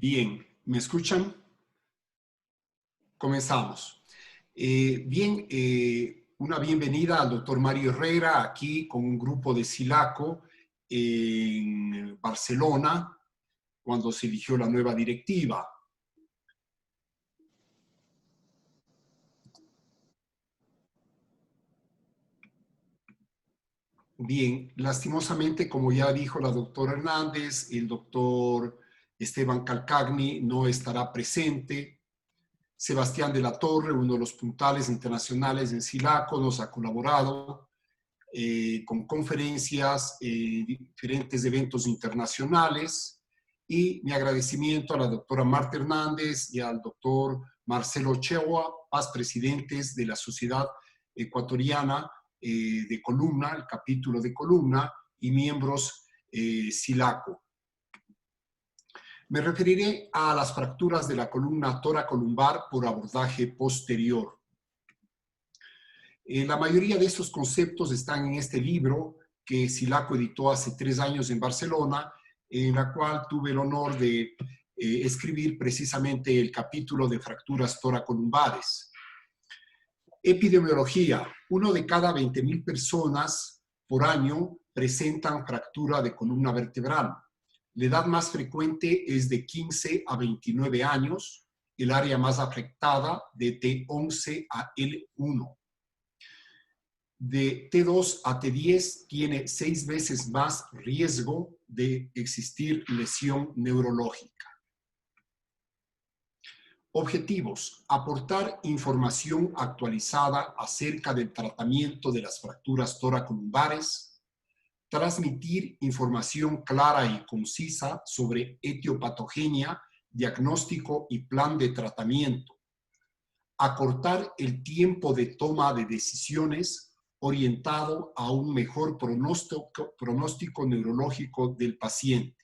Bien, ¿me escuchan? Comenzamos. Una bienvenida al doctor Mario Herrera aquí con un grupo de SILACO en Barcelona cuando se eligió la nueva directiva. Bien, lastimosamente, como ya dijo la doctora Hernández, el doctor Esteban Calcagni no estará presente. Sebastián de la Torre, uno de los puntales internacionales en SILACO, nos ha colaborado con conferencias, diferentes eventos internacionales, y mi agradecimiento a la doctora Marta Hernández y al doctor Marcelo Ochoa, paz presidentes de la Sociedad Ecuatoriana de Columna, el capítulo de Columna, y miembros SILACO. Me referiré a las fracturas de la columna toracolumbar por abordaje posterior. La mayoría de estos conceptos están en este libro que SILACO editó hace 3 años en Barcelona, en la cual tuve el honor de escribir precisamente el capítulo de fracturas toracolumbares. Epidemiología. 1 de cada 20.000 personas por año presentan fractura de columna vertebral. La edad más frecuente es de 15 a 29 años, el área más afectada de T11 a L1. De T2 a T10 tiene 6 veces más riesgo de existir lesión neurológica. Objetivos: aportar información actualizada acerca del tratamiento de las fracturas toracolumbares, transmitir información clara y concisa sobre etiopatogenia, diagnóstico y plan de tratamiento, acortar el tiempo de toma de decisiones orientado a un mejor pronóstico neurológico del paciente.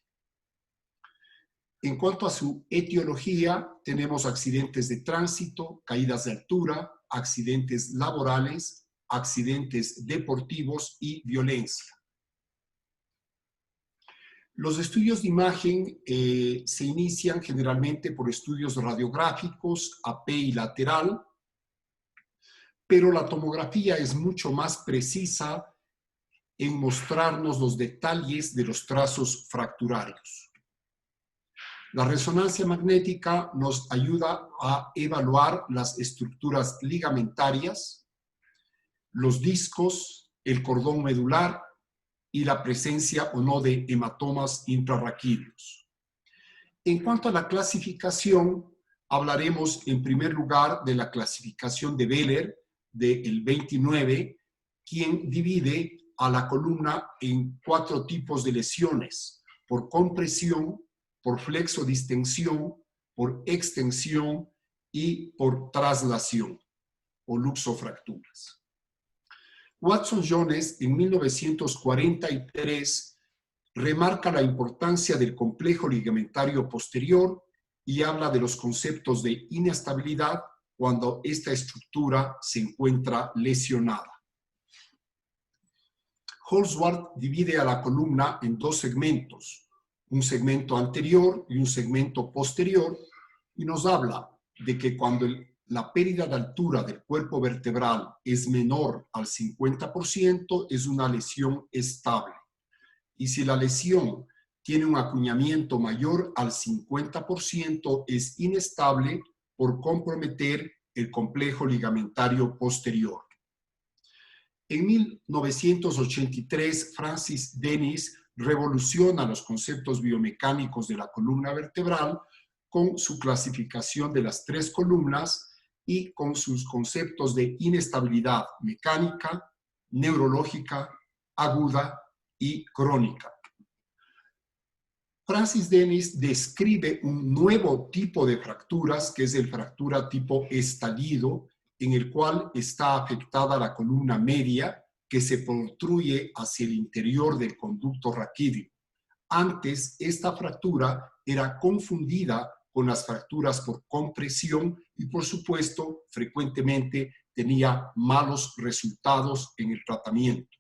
En cuanto a su etiología, tenemos accidentes de tránsito, caídas de altura, accidentes laborales, accidentes deportivos y violencia. Los estudios de imagen se inician generalmente por estudios radiográficos AP y lateral, pero la tomografía es mucho más precisa en mostrarnos los detalles de los trazos fracturarios. La resonancia magnética nos ayuda a evaluar las estructuras ligamentarias, los discos, el cordón medular y la presencia o no de hematomas intrarraquídeos. En cuanto a la clasificación, hablaremos en primer lugar de la clasificación de Wheeler del 29, quien divide a la columna en 4 tipos de lesiones: por compresión, por flexodistensión, por extensión y por traslación o luxofracturas. Watson-Jones en 1943 remarca la importancia del complejo ligamentario posterior y habla de los conceptos de inestabilidad cuando esta estructura se encuentra lesionada. Holzwarth divide a la columna en 2 segmentos, un segmento anterior y un segmento posterior, y nos habla de que cuando la pérdida de altura del cuerpo vertebral es menor al 50%, es una lesión estable. Y si la lesión tiene un acuñamiento mayor al 50%, es inestable por comprometer el complejo ligamentario posterior. En 1983, Francis Dennis revoluciona los conceptos biomecánicos de la columna vertebral con su clasificación de las 3 columnas y con sus conceptos de inestabilidad mecánica, neurológica, aguda y crónica. Francis Dennis describe un nuevo tipo de fracturas, que es el fractura tipo estallido, en el cual está afectada la columna media, que se protruye hacia el interior del conducto raquídeo. Antes, esta fractura era confundida con las fracturas por compresión y, por supuesto, frecuentemente tenía malos resultados en el tratamiento.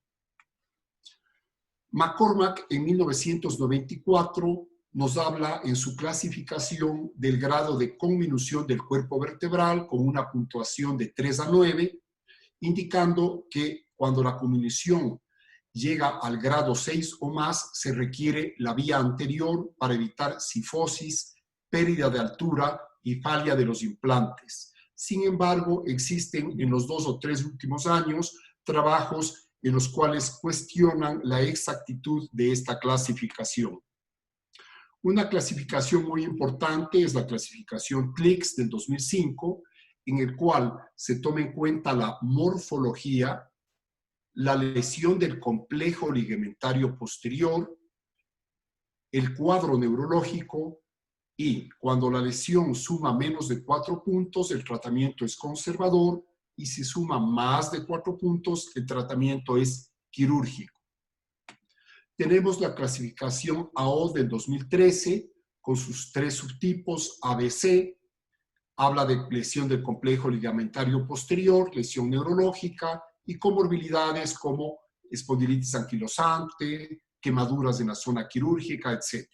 McCormack en 1994 nos habla en su clasificación del grado de conminución del cuerpo vertebral con una puntuación de 3 a 9, indicando que cuando la conminución llega al grado 6 o más, se requiere la vía anterior para evitar cifosis, pérdida de altura y falla de los implantes. Sin embargo, existen en los 2 o 3 últimos años trabajos en los cuales cuestionan la exactitud de esta clasificación. Una clasificación muy importante es la clasificación CLICS del 2005, en el cual se toma en cuenta la morfología, la lesión del complejo ligamentario posterior, el cuadro neurológico y cuando la lesión suma menos de 4 puntos, el tratamiento es conservador y si suma más de 4 puntos, el tratamiento es quirúrgico. Tenemos la clasificación AO del 2013 con sus 3 subtipos ABC. Habla de lesión del complejo ligamentario posterior, lesión neurológica y comorbilidades como espondilitis anquilosante, quemaduras en la zona quirúrgica, etc.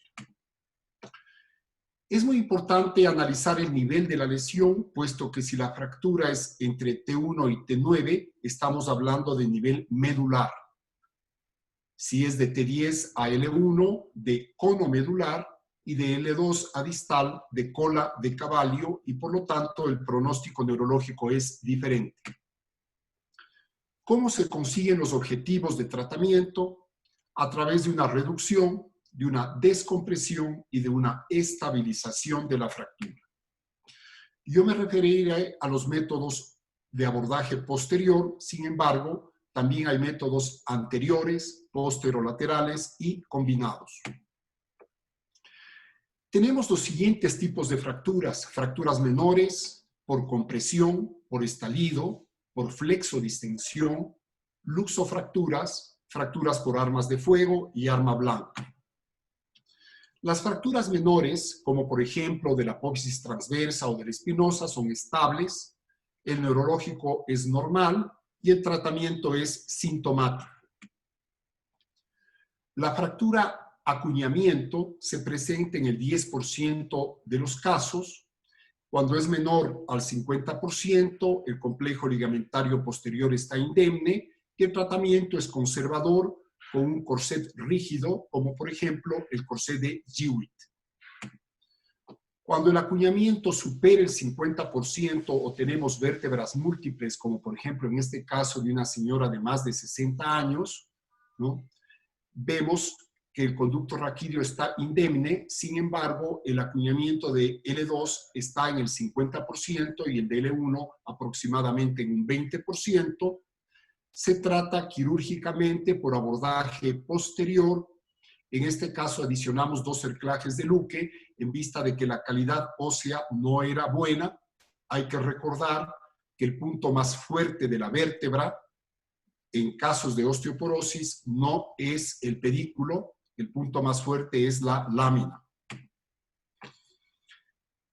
Es muy importante analizar el nivel de la lesión, puesto que si la fractura es entre T1 y T9, estamos hablando de nivel medular. Si es de T10 a L1, de cono medular, y de L2 a distal, de cola de caballo, y por lo tanto el pronóstico neurológico es diferente. ¿Cómo se consiguen los objetivos de tratamiento? A través de una reducción, de una descompresión y de una estabilización de la fractura. Yo me referiré a los métodos de abordaje posterior, sin embargo, también hay métodos anteriores, posterolaterales y combinados. Tenemos los siguientes tipos de fracturas: fracturas menores, por compresión, por estalido, por flexodistensión, luxofracturas, fracturas por armas de fuego y arma blanca. Las fracturas menores, como por ejemplo de la apófisis transversa o de la espinosa, son estables, el neurológico es normal y el tratamiento es sintomático. La fractura acuñamiento se presenta en el 10% de los casos. Cuando es menor al 50%, el complejo ligamentario posterior está indemne y el tratamiento es conservador con un corset rígido, como por ejemplo el corset de Jewitt. Cuando el acuñamiento supera el 50% o tenemos vértebras múltiples, como por ejemplo en este caso de una señora de más de 60 años, ¿no?, vemos que el conducto raquídeo está indemne, sin embargo, el acuñamiento de L2 está en el 50% y el de L1 aproximadamente en un 20%. Se trata quirúrgicamente por abordaje posterior. En este caso adicionamos 2 cerclajes de Luque en vista de que la calidad ósea no era buena. Hay que recordar que el punto más fuerte de la vértebra en casos de osteoporosis no es el pedículo, el punto más fuerte es la lámina.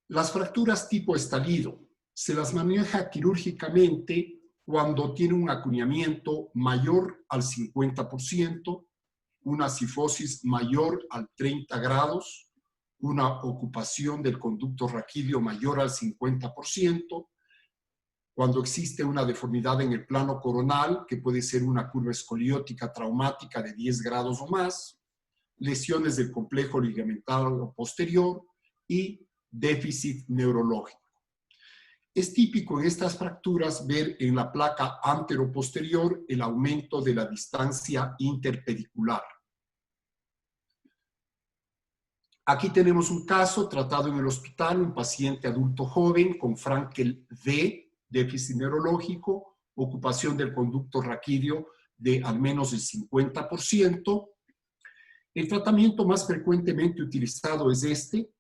Las fracturas tipo estalido se las maneja quirúrgicamente cuando tiene un acuñamiento mayor al 50%, una cifosis mayor al 30 grados, una ocupación del conducto raquídeo mayor al 50%, cuando existe una deformidad en el plano coronal, que puede ser una curva escoliótica traumática de 10 grados o más, lesiones del complejo ligamentario posterior y déficit neurológico. Es típico en estas fracturas ver en la placa anteroposterior el aumento de la distancia interpedicular. Aquí tenemos un caso tratado en el hospital, un paciente adulto joven con Frankel D, déficit neurológico, ocupación del conducto raquídeo de al menos el 50%. El tratamiento más frecuentemente utilizado es este: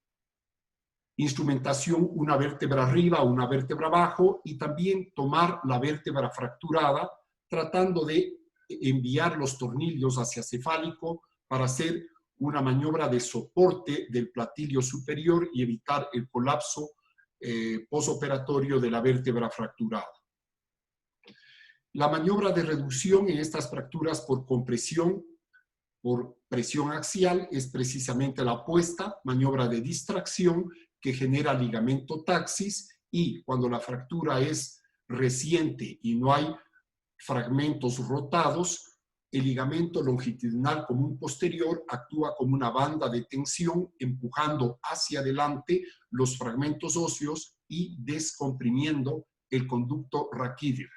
instrumentación una vértebra arriba, una vértebra abajo, y también tomar la vértebra fracturada tratando de enviar los tornillos hacia cefálico para hacer una maniobra de soporte del platillo superior y evitar el colapso posoperatorio de la vértebra fracturada. La maniobra de reducción en estas fracturas por compresión por presión axial es precisamente la apuesta, maniobra de distracción que genera ligamento taxis, y cuando la fractura es reciente y no hay fragmentos rotados, el ligamento longitudinal común posterior actúa como una banda de tensión empujando hacia adelante los fragmentos óseos y descomprimiendo el conducto raquídeo.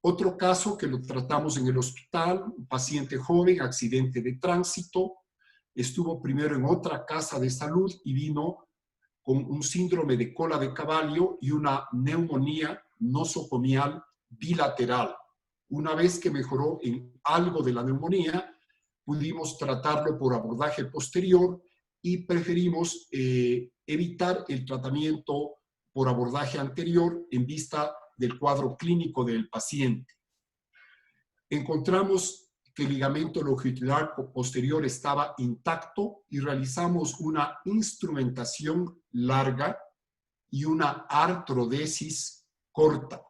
Otro caso que lo tratamos en el hospital, un paciente joven, accidente de tránsito, estuvo primero en otra casa de salud y vino con un síndrome de cola de caballo y una neumonía nosocomial bilateral. Una vez que mejoró en algo de la neumonía, pudimos tratarlo por abordaje posterior y preferimos evitar el tratamiento por abordaje anterior en vista del cuadro clínico del paciente. Encontramos que el ligamento longitudinal posterior estaba intacto y realizamos una instrumentación larga y una artrodesis corta,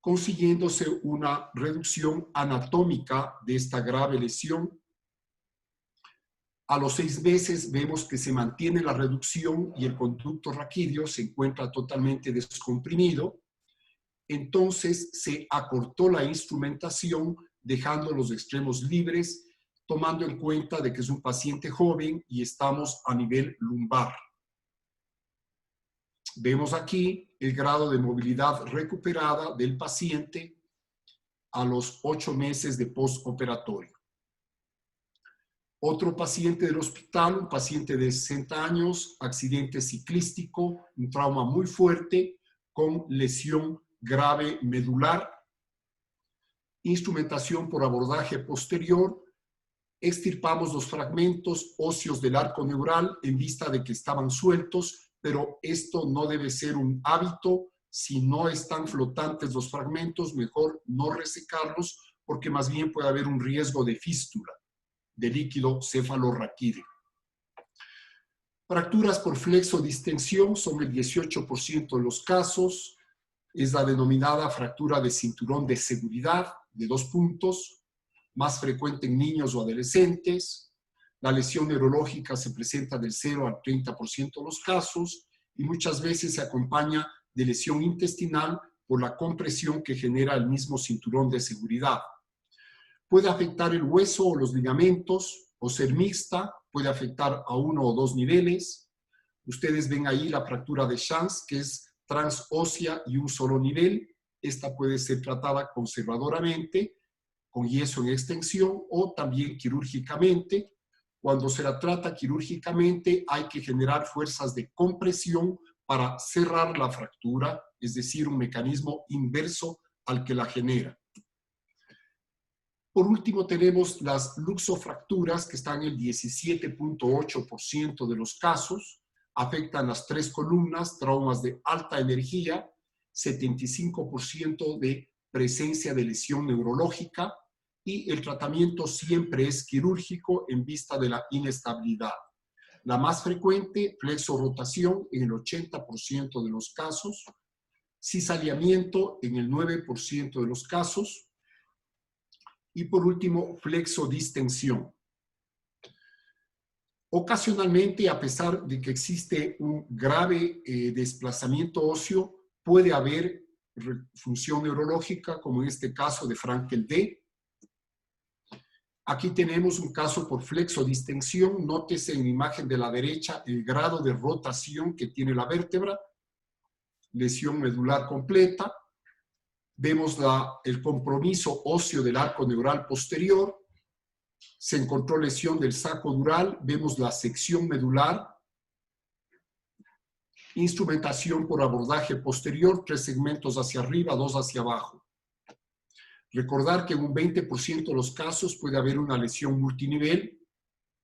consiguiéndose una reducción anatómica de esta grave lesión. A los 6 meses vemos que se mantiene la reducción y el conducto raquídeo se encuentra totalmente descomprimido. Entonces se acortó la instrumentación dejando los extremos libres, tomando en cuenta de que es un paciente joven y estamos a nivel lumbar. Vemos aquí el grado de movilidad recuperada del paciente a los 8 meses de postoperatorio. Otro paciente del hospital, un paciente de 60 años, accidente ciclístico, un trauma muy fuerte con lesión grave medular, instrumentación por abordaje posterior, extirpamos los fragmentos óseos del arco neural en vista de que estaban sueltos, pero esto no debe ser un hábito. Si no están flotantes los fragmentos, mejor no resecarlos porque más bien puede haber un riesgo de fístula de líquido cefalorraquídeo. Fracturas por flexodistensión son el 18% de los casos. Es la denominada fractura de cinturón de seguridad de 2 puntos, más frecuente en niños o adolescentes. La lesión neurológica se presenta del 0 al 30% de los casos y muchas veces se acompaña de lesión intestinal por la compresión que genera el mismo cinturón de seguridad. Puede afectar el hueso o los ligamentos o ser mixta, puede afectar a 1 o 2 niveles. Ustedes ven ahí la fractura de Chance, que es transósea y un solo nivel. Esta puede ser tratada conservadoramente, con yeso en extensión o también quirúrgicamente. Cuando se la trata quirúrgicamente hay que generar fuerzas de compresión para cerrar la fractura, es decir, un mecanismo inverso al que la genera. Por último, tenemos las luxofracturas, que están en el 17.8% de los casos. Afectan las 3 columnas, traumas de alta energía, 75% de presencia de lesión neurológica, y el tratamiento siempre es quirúrgico en vista de la inestabilidad. La más frecuente, flexorotación en el 80% de los casos, cisaliamiento en el 9% de los casos, y por último, flexodistensión. Ocasionalmente, a pesar de que existe un grave desplazamiento óseo, puede haber función neurológica, como en este caso de Frankel D. Aquí tenemos un caso por flexodistensión. Nótese en la imagen de la derecha el grado de rotación que tiene la vértebra. Lesión medular completa. Vemos el compromiso óseo del arco neural posterior. Se encontró lesión del saco dural. Vemos la sección medular. Instrumentación por abordaje posterior, 3 segmentos hacia arriba, 2 hacia abajo. Recordar que en un 20% de los casos puede haber una lesión multinivel,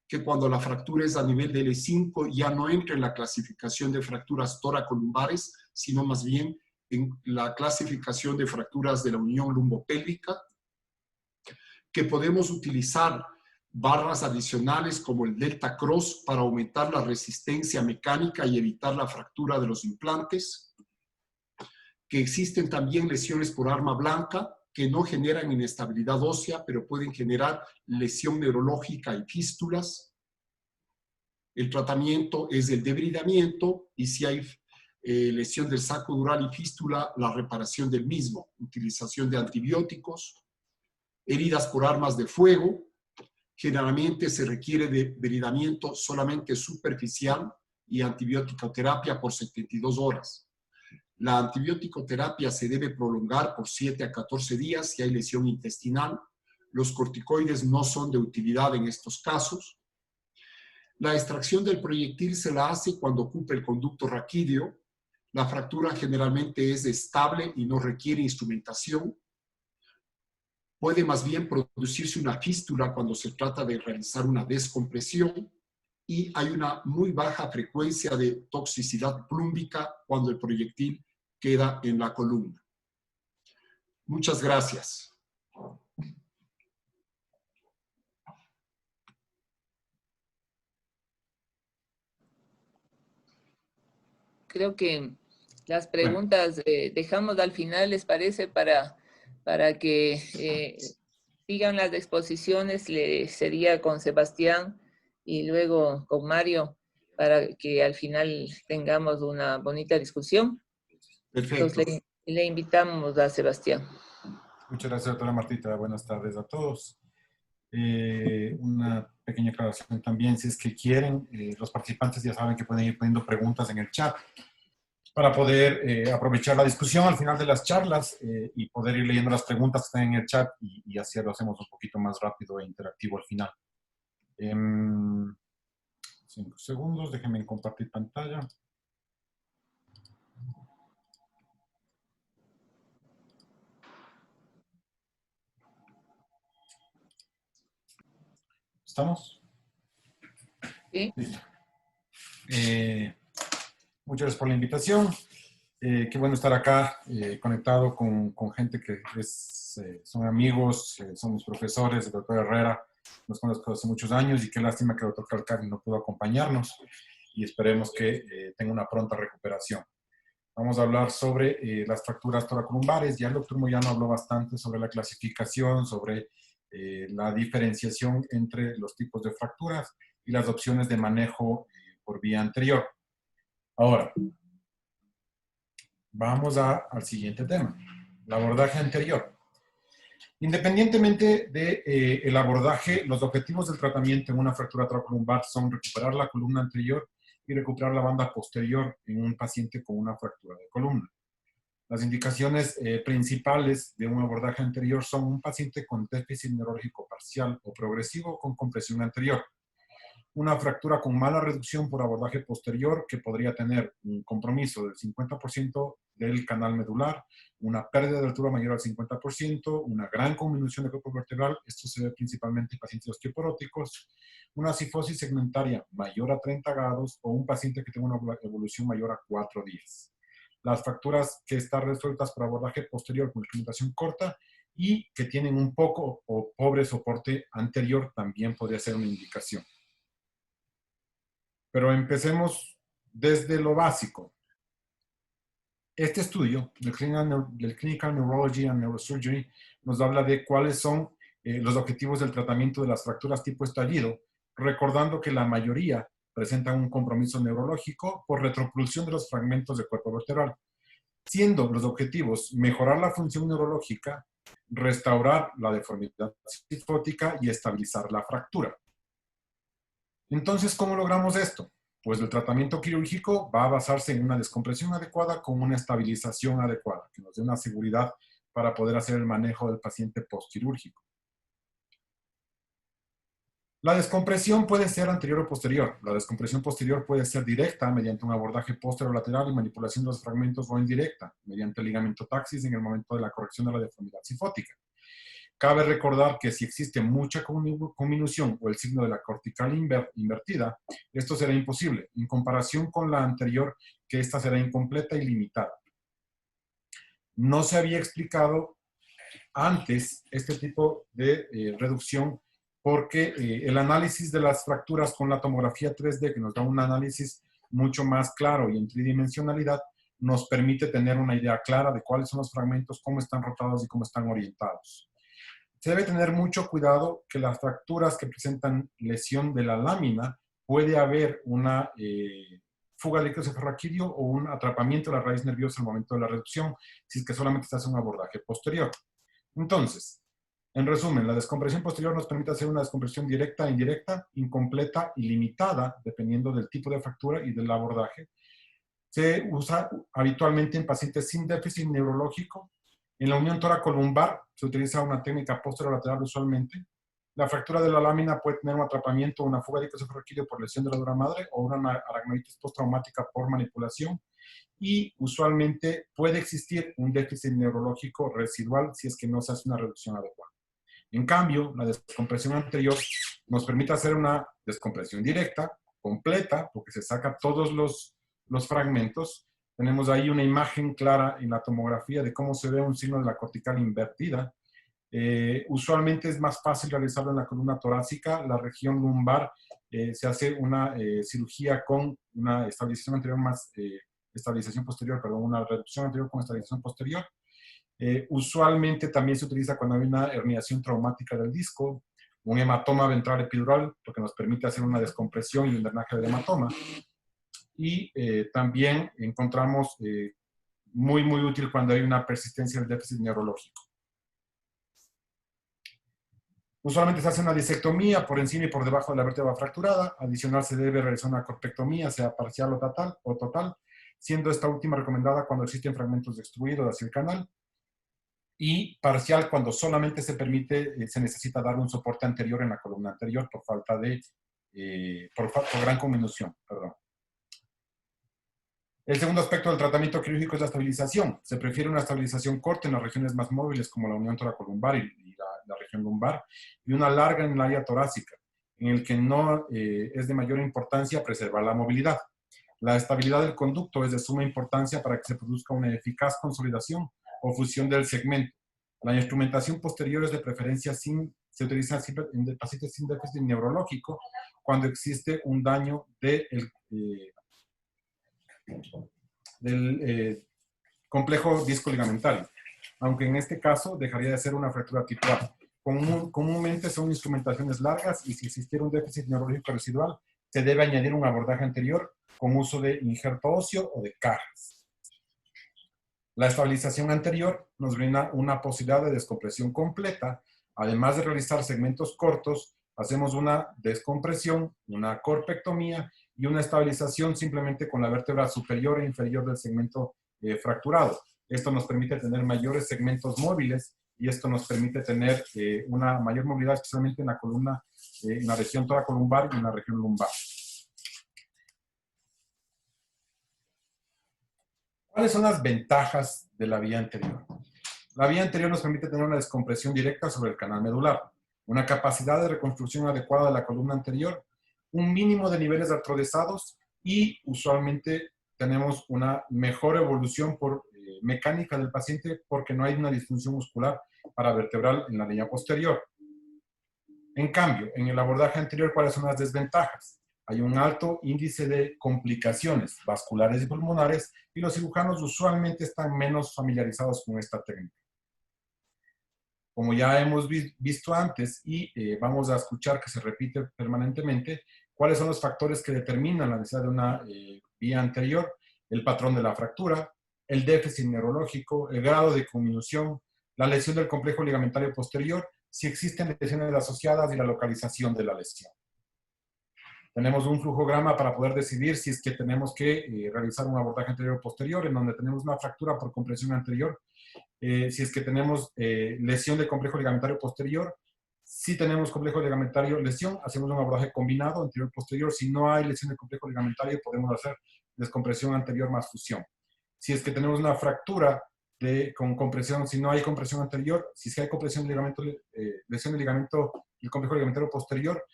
que cuando la fractura es a nivel de L5 ya no entra en la clasificación de fracturas toracolumbares, sino más bien en la clasificación de fracturas de la unión lumbopélvica, que podemos utilizar barras adicionales como el Delta Cross para aumentar la resistencia mecánica y evitar la fractura de los implantes, que existen también lesiones por arma blanca, que no generan inestabilidad ósea, pero pueden generar lesión neurológica y fístulas. El tratamiento es el debridamiento y si hay lesión del saco dural y fístula, la reparación del mismo, utilización de antibióticos, heridas por armas de fuego. Generalmente se requiere de debridamiento solamente superficial y antibiótico-terapia por 72 horas. La antibiótico-terapia se debe prolongar por 7 a 14 días si hay lesión intestinal. Los corticoides no son de utilidad en estos casos. La extracción del proyectil se la hace cuando ocupa el conducto raquídeo. La fractura generalmente es estable y no requiere instrumentación. Puede más bien producirse una fístula cuando se trata de realizar una descompresión y hay una muy baja frecuencia de toxicidad plúmbica cuando el proyectil queda en la columna. Muchas gracias. Creo que las preguntas dejamos al final, ¿les parece? Para que sigan las exposiciones, sería con Sebastián y luego con Mario, para que al final tengamos una bonita discusión. Perfecto. Entonces le invitamos a Sebastián. Muchas gracias, doctora Martita. Buenas tardes a todos. Una pequeña aclaración también, si es que quieren, los participantes ya saben que pueden ir poniendo preguntas en el chat para poder aprovechar la discusión al final de las charlas y poder ir leyendo las preguntas que están en el chat y así lo hacemos un poquito más rápido e interactivo al final. 5 segundos, déjenme compartir pantalla. ¿Estamos? ¿Sí? Listo. Muchas gracias por la invitación. Qué bueno estar acá conectado con gente que son amigos, somos profesores. El doctor Herrera nos conozco hace muchos años y qué lástima que el doctor Calcari no pudo acompañarnos y esperemos que tenga una pronta recuperación. Vamos a hablar sobre las fracturas toracolumbares. Ya el doctor Moyano habló bastante sobre la clasificación, sobre la diferenciación entre los tipos de fracturas y las opciones de manejo por vía anterior. Ahora, vamos al siguiente tema, el abordaje anterior. Independientemente del abordaje, los objetivos del tratamiento en una fractura toracolumbar son recuperar la columna anterior y recuperar la banda posterior en un paciente con una fractura de columna. Las indicaciones principales de un abordaje anterior son un paciente con déficit neurológico parcial o progresivo con compresión anterior, una fractura con mala reducción por abordaje posterior que podría tener un compromiso del 50% del canal medular, una pérdida de altura mayor al 50%, una gran conminución de cuerpo vertebral, esto se ve principalmente en pacientes osteoporóticos, una cifosis segmentaria mayor a 30 grados o un paciente que tenga una evolución mayor a 4 días. Las fracturas que están resueltas por abordaje posterior con instrumentación corta y que tienen un poco o pobre soporte anterior también podría ser una indicación. Pero empecemos desde lo básico. Este estudio del Clinical Neurology and Neurosurgery nos habla de cuáles son los objetivos del tratamiento de las fracturas tipo estallido, recordando que la mayoría presentan un compromiso neurológico por retropulsión de los fragmentos del cuerpo vertebral, siendo los objetivos mejorar la función neurológica, restaurar la deformidad cifótica y estabilizar la fractura. Entonces, ¿cómo logramos esto? Pues el tratamiento quirúrgico va a basarse en una descompresión adecuada con una estabilización adecuada, que nos dé una seguridad para poder hacer el manejo del paciente postquirúrgico. La descompresión puede ser anterior o posterior. La descompresión posterior puede ser directa mediante un abordaje posterolateral y manipulación de los fragmentos o indirecta mediante el ligamento taxis en el momento de la corrección de la deformidad cifótica. Cabe recordar que si existe mucha conminución o el signo de la cortical invertida, esto será imposible, en comparación con la anterior, que esta será incompleta y limitada. No se había explicado antes este tipo de reducción porque el análisis de las fracturas con la tomografía 3D, que nos da un análisis mucho más claro y en tridimensionalidad, nos permite tener una idea clara de cuáles son los fragmentos, cómo están rotados y cómo están orientados. Se debe tener mucho cuidado que las fracturas que presentan lesión de la lámina, puede haber una fuga de líquido cefalorraquídeo o un atrapamiento de la raíz nerviosa al momento de la reducción, si es que solamente se hace un abordaje posterior. Entonces, en resumen, la descompresión posterior nos permite hacer una descompresión directa, indirecta, incompleta y limitada, dependiendo del tipo de fractura y del abordaje. Se usa habitualmente en pacientes sin déficit neurológico. En la unión toracolumbar se utiliza una técnica posterolateral usualmente. La fractura de la lámina puede tener un atrapamiento, una fuga de líquido cefalorraquídeo por lesión de la dura madre o una aracnoides postraumática por manipulación. Y usualmente puede existir un déficit neurológico residual si es que no se hace una reducción adecuada. En cambio, la descompresión anterior nos permite hacer una descompresión directa, completa, porque se saca todos los fragmentos. Tenemos ahí una imagen clara en la tomografía de cómo se ve un signo de la cortical invertida. Usualmente es más fácil realizarlo en la columna torácica. La región lumbar se hace una cirugía con una estabilización anterior más estabilización posterior, perdón, una reducción anterior con estabilización posterior. Usualmente también se utiliza cuando hay una herniación traumática del disco, un hematoma ventral epidural, lo que nos permite hacer una descompresión y un drenaje del hematoma. Y también encontramos muy útil cuando hay una persistencia del déficit neurológico. Usualmente se hace una disectomía por encima y por debajo de la vértebra fracturada. Adicional se debe realizar una corpectomía, sea parcial o total, siendo esta última recomendada cuando existen fragmentos extruidos hacia el canal. Y parcial cuando solamente se necesita dar un soporte anterior en la columna anterior por falta de, por gran conminución, perdón. El segundo aspecto del tratamiento quirúrgico es la estabilización. Se prefiere una estabilización corta en las regiones más móviles como la unión toracolumbar y la región lumbar, y una larga en el área torácica, en el que no es de mayor importancia preservar la movilidad. La estabilidad del conducto es de suma importancia para que se produzca una eficaz consolidación o fusión del segmento. La instrumentación posterior es de preferencia se utiliza siempre en pacientes sin déficit neurológico cuando existe un daño del complejo disco ligamentario, aunque en este caso dejaría de ser una fractura tipo A. Comúnmente son instrumentaciones largas y si existiera un déficit neurológico residual, se debe añadir un abordaje anterior con uso de injerto óseo o de cajas. La estabilización anterior nos brinda una posibilidad de descompresión completa. Además de realizar segmentos cortos, hacemos una descompresión, una corpectomía y una estabilización simplemente con la vértebra superior e inferior del segmento fracturado. Esto nos permite tener mayores segmentos móviles y esto nos permite tener una mayor movilidad, especialmente en la columna, en la región toracolumbar y en la región lumbar. ¿Cuáles son las ventajas de la vía anterior? La vía anterior nos permite tener una descompresión directa sobre el canal medular, una capacidad de reconstrucción adecuada de la columna anterior, un mínimo de niveles artrodesados y usualmente tenemos una mejor evolución por mecánica del paciente porque no hay una disfunción muscular paravertebral en la línea posterior. En cambio, en el abordaje anterior, ¿cuáles son las desventajas? Hay un alto índice de complicaciones vasculares y pulmonares y los cirujanos usualmente están menos familiarizados con esta técnica. Como ya hemos visto antes y vamos a escuchar que se repite permanentemente, ¿cuáles son los factores que determinan la necesidad de una vía anterior? El patrón de la fractura, el déficit neurológico, el grado de conminución, la lesión del complejo ligamentario posterior, si existen lesiones asociadas y la localización de la lesión. Tenemos un flujograma para poder decidir si es que tenemos que realizar un abordaje anterior o posterior, en donde tenemos una fractura por compresión anterior. Si es que tenemos lesión del complejo ligamentario posterior, si tenemos complejo ligamentario lesión, hacemos un abordaje combinado anterior-posterior. Si no hay lesión del complejo ligamentario, podemos hacer descompresión anterior más fusión. Si es que tenemos una fractura con compresión, si no hay compresión anterior, si es que hay compresión del ligamento, lesión del ligamento y el complejo ligamentario posterior,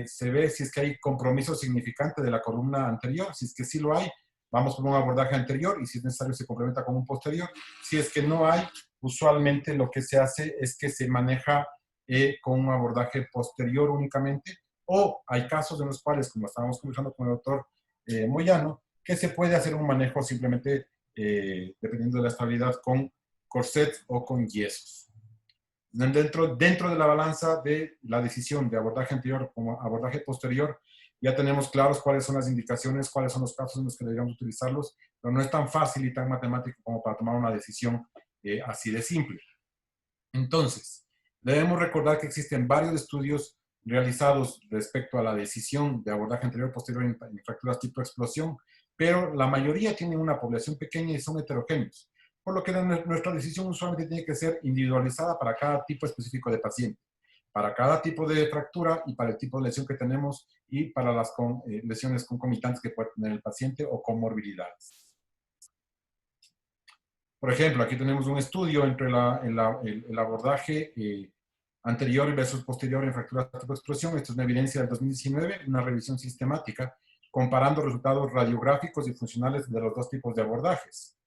se ve si es que hay compromiso significante de la columna anterior. Si es que sí lo hay, vamos por un abordaje anterior y si es necesario se complementa con un posterior. Si es que no hay, usualmente lo que se hace es que se maneja con un abordaje posterior únicamente, o hay casos en los cuales, como estábamos conversando con el doctor Moyano, que se puede hacer un manejo simplemente dependiendo de la estabilidad, con corsets o con yesos. Dentro de la balanza de la decisión de abordaje anterior como abordaje posterior, ya tenemos claros cuáles son las indicaciones, cuáles son los casos en los que deberíamos utilizarlos, pero no es tan fácil y tan matemático como para tomar una decisión así de simple. Entonces, debemos recordar que existen varios estudios realizados respecto a la decisión de abordaje anterior o posterior en fracturas tipo explosión, pero la mayoría tienen una población pequeña y son heterogéneos, por lo que nuestra decisión usualmente tiene que ser individualizada para cada tipo específico de paciente, para cada tipo de fractura y para el tipo de lesión que tenemos y para las lesiones concomitantes que puede tener el paciente o comorbilidades. Por ejemplo, aquí tenemos un estudio entre el abordaje anterior versus posterior en fracturas tipo explosión. Esto es una evidencia del 2019, una revisión sistemática comparando resultados radiográficos y funcionales de los dos tipos de abordajes.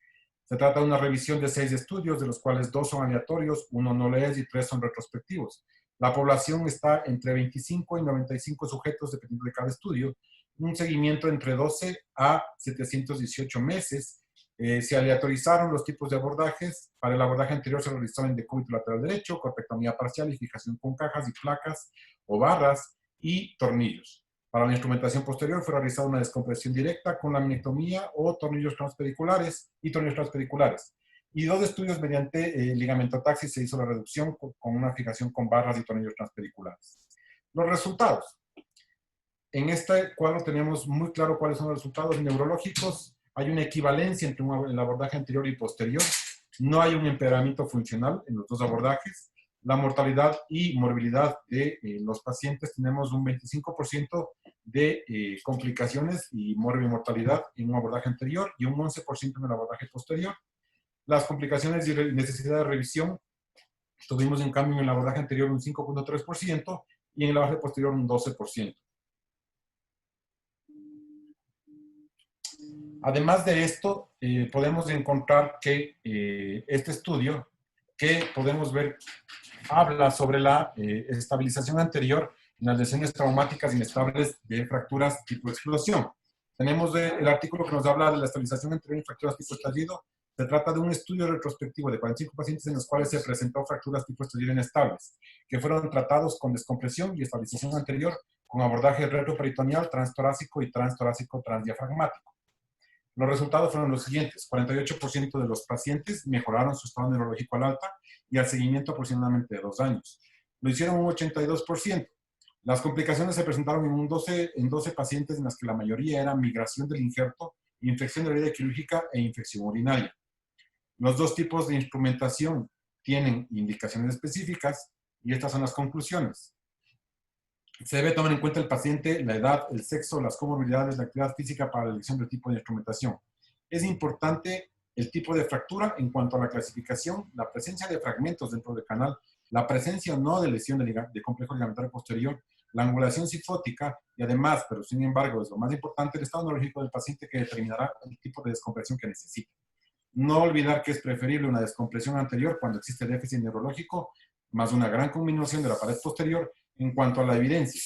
Se trata de una revisión de 6 estudios, de los cuales 2 son aleatorios, 1 no lo es y 3 son retrospectivos. La población está entre 25 y 95 sujetos, dependiendo de cada estudio. Un seguimiento entre 12 a 718 meses. Se aleatorizaron los tipos de abordajes. Para el abordaje anterior se realizó en decúbito lateral derecho, corpectomía parcial y fijación con cajas y placas o barras y tornillos. Para la instrumentación posterior fue realizada una descompresión directa con laminectomía o tornillos transpediculares y tornillos transpediculares. Y 2 estudios mediante ligamentotaxis se hizo la reducción con una fijación con barras y tornillos transpediculares. Los resultados. En este cuadro tenemos muy claro cuáles son los resultados neurológicos. Hay una equivalencia entre el abordaje anterior y posterior. No hay un empeoramiento funcional en los dos abordajes. La mortalidad y morbilidad de los pacientes, tenemos un 25% de complicaciones y mortalidad en un abordaje anterior y un 11% en el abordaje posterior. Las complicaciones y necesidad de revisión, tuvimos en cambio en el abordaje anterior un 5.3% y en el abordaje posterior un 12%. Además de esto, podemos encontrar que este estudio, que podemos ver, habla sobre la estabilización anterior en las lesiones traumáticas inestables de fracturas tipo explosión. Tenemos el artículo que nos habla de la estabilización anterior en fracturas tipo estallido. Se trata de un estudio retrospectivo de 45 pacientes en los cuales se presentó fracturas tipo estallido inestables, que fueron tratados con descompresión y estabilización anterior con abordaje retroperitoneal, transtorácico y transtorácico transdiafragmático. Los resultados fueron los siguientes: 48% de los pacientes mejoraron su estado neurológico al alta y al seguimiento aproximadamente de 2 años. Lo hicieron un 82%. Las complicaciones se presentaron en 12 pacientes en las que la mayoría era migración del injerto, infección de la herida quirúrgica e infección urinaria. Los 2 tipos de instrumentación tienen indicaciones específicas y estas son las conclusiones. Se debe tomar en cuenta el paciente, la edad, el sexo, las comorbilidades, la actividad física para la elección del tipo de instrumentación. Es importante el tipo de fractura en cuanto a la clasificación, la presencia de fragmentos dentro del canal, la presencia o no de lesión de complejo ligamentario posterior, la angulación cifótica y además, pero sin embargo, es lo más importante, el estado neurológico del paciente que determinará el tipo de descompresión que necesita. No olvidar que es preferible una descompresión anterior cuando existe déficit neurológico, más una gran combinación de la pared posterior. En cuanto a la evidencia.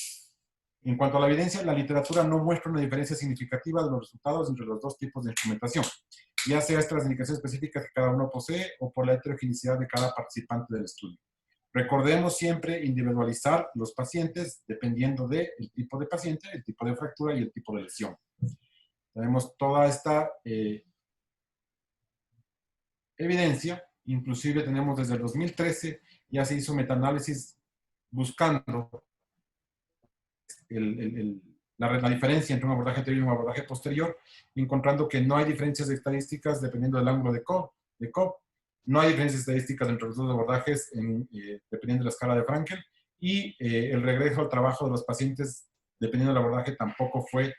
En cuanto a la evidencia, la literatura no muestra una diferencia significativa de los resultados entre los 2 tipos de instrumentación, ya sea estas indicaciones específicas que cada uno posee o por la heterogeneidad de cada participante del estudio. Recordemos siempre individualizar los pacientes dependiendo del tipo de paciente, el tipo de fractura y el tipo de lesión. Tenemos toda esta evidencia, inclusive tenemos desde el 2013, ya se hizo metaanálisis buscando la diferencia entre un abordaje anterior y un abordaje posterior, encontrando que no hay diferencias estadísticas dependiendo del ángulo de Cobb, no hay diferencias estadísticas entre los 2 abordajes dependiendo de la escala de Frankel, y el regreso al trabajo de los pacientes dependiendo del abordaje tampoco fue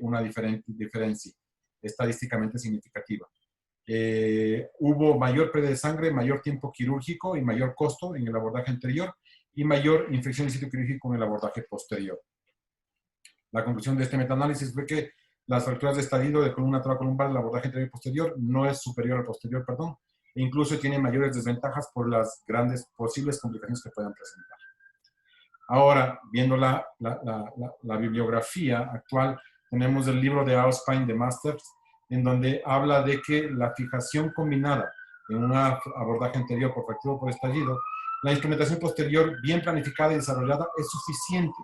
una diferencia estadísticamente significativa. Hubo mayor pérdida de sangre, mayor tiempo quirúrgico y mayor costo en el abordaje anterior y mayor infección de sitio quirúrgico en el abordaje posterior. La conclusión de este metaanálisis fue que las fracturas de estadio de columna toracolumbar, el abordaje anterior y posterior, no es superior al posterior, e incluso tiene mayores desventajas por las grandes posibles complicaciones que puedan presentar. Ahora, viendo la bibliografía actual, tenemos el libro de Auspein de Masters, en donde habla de que la fijación combinada en un abordaje anterior por fractura o por estallido, la instrumentación posterior bien planificada y desarrollada es suficiente.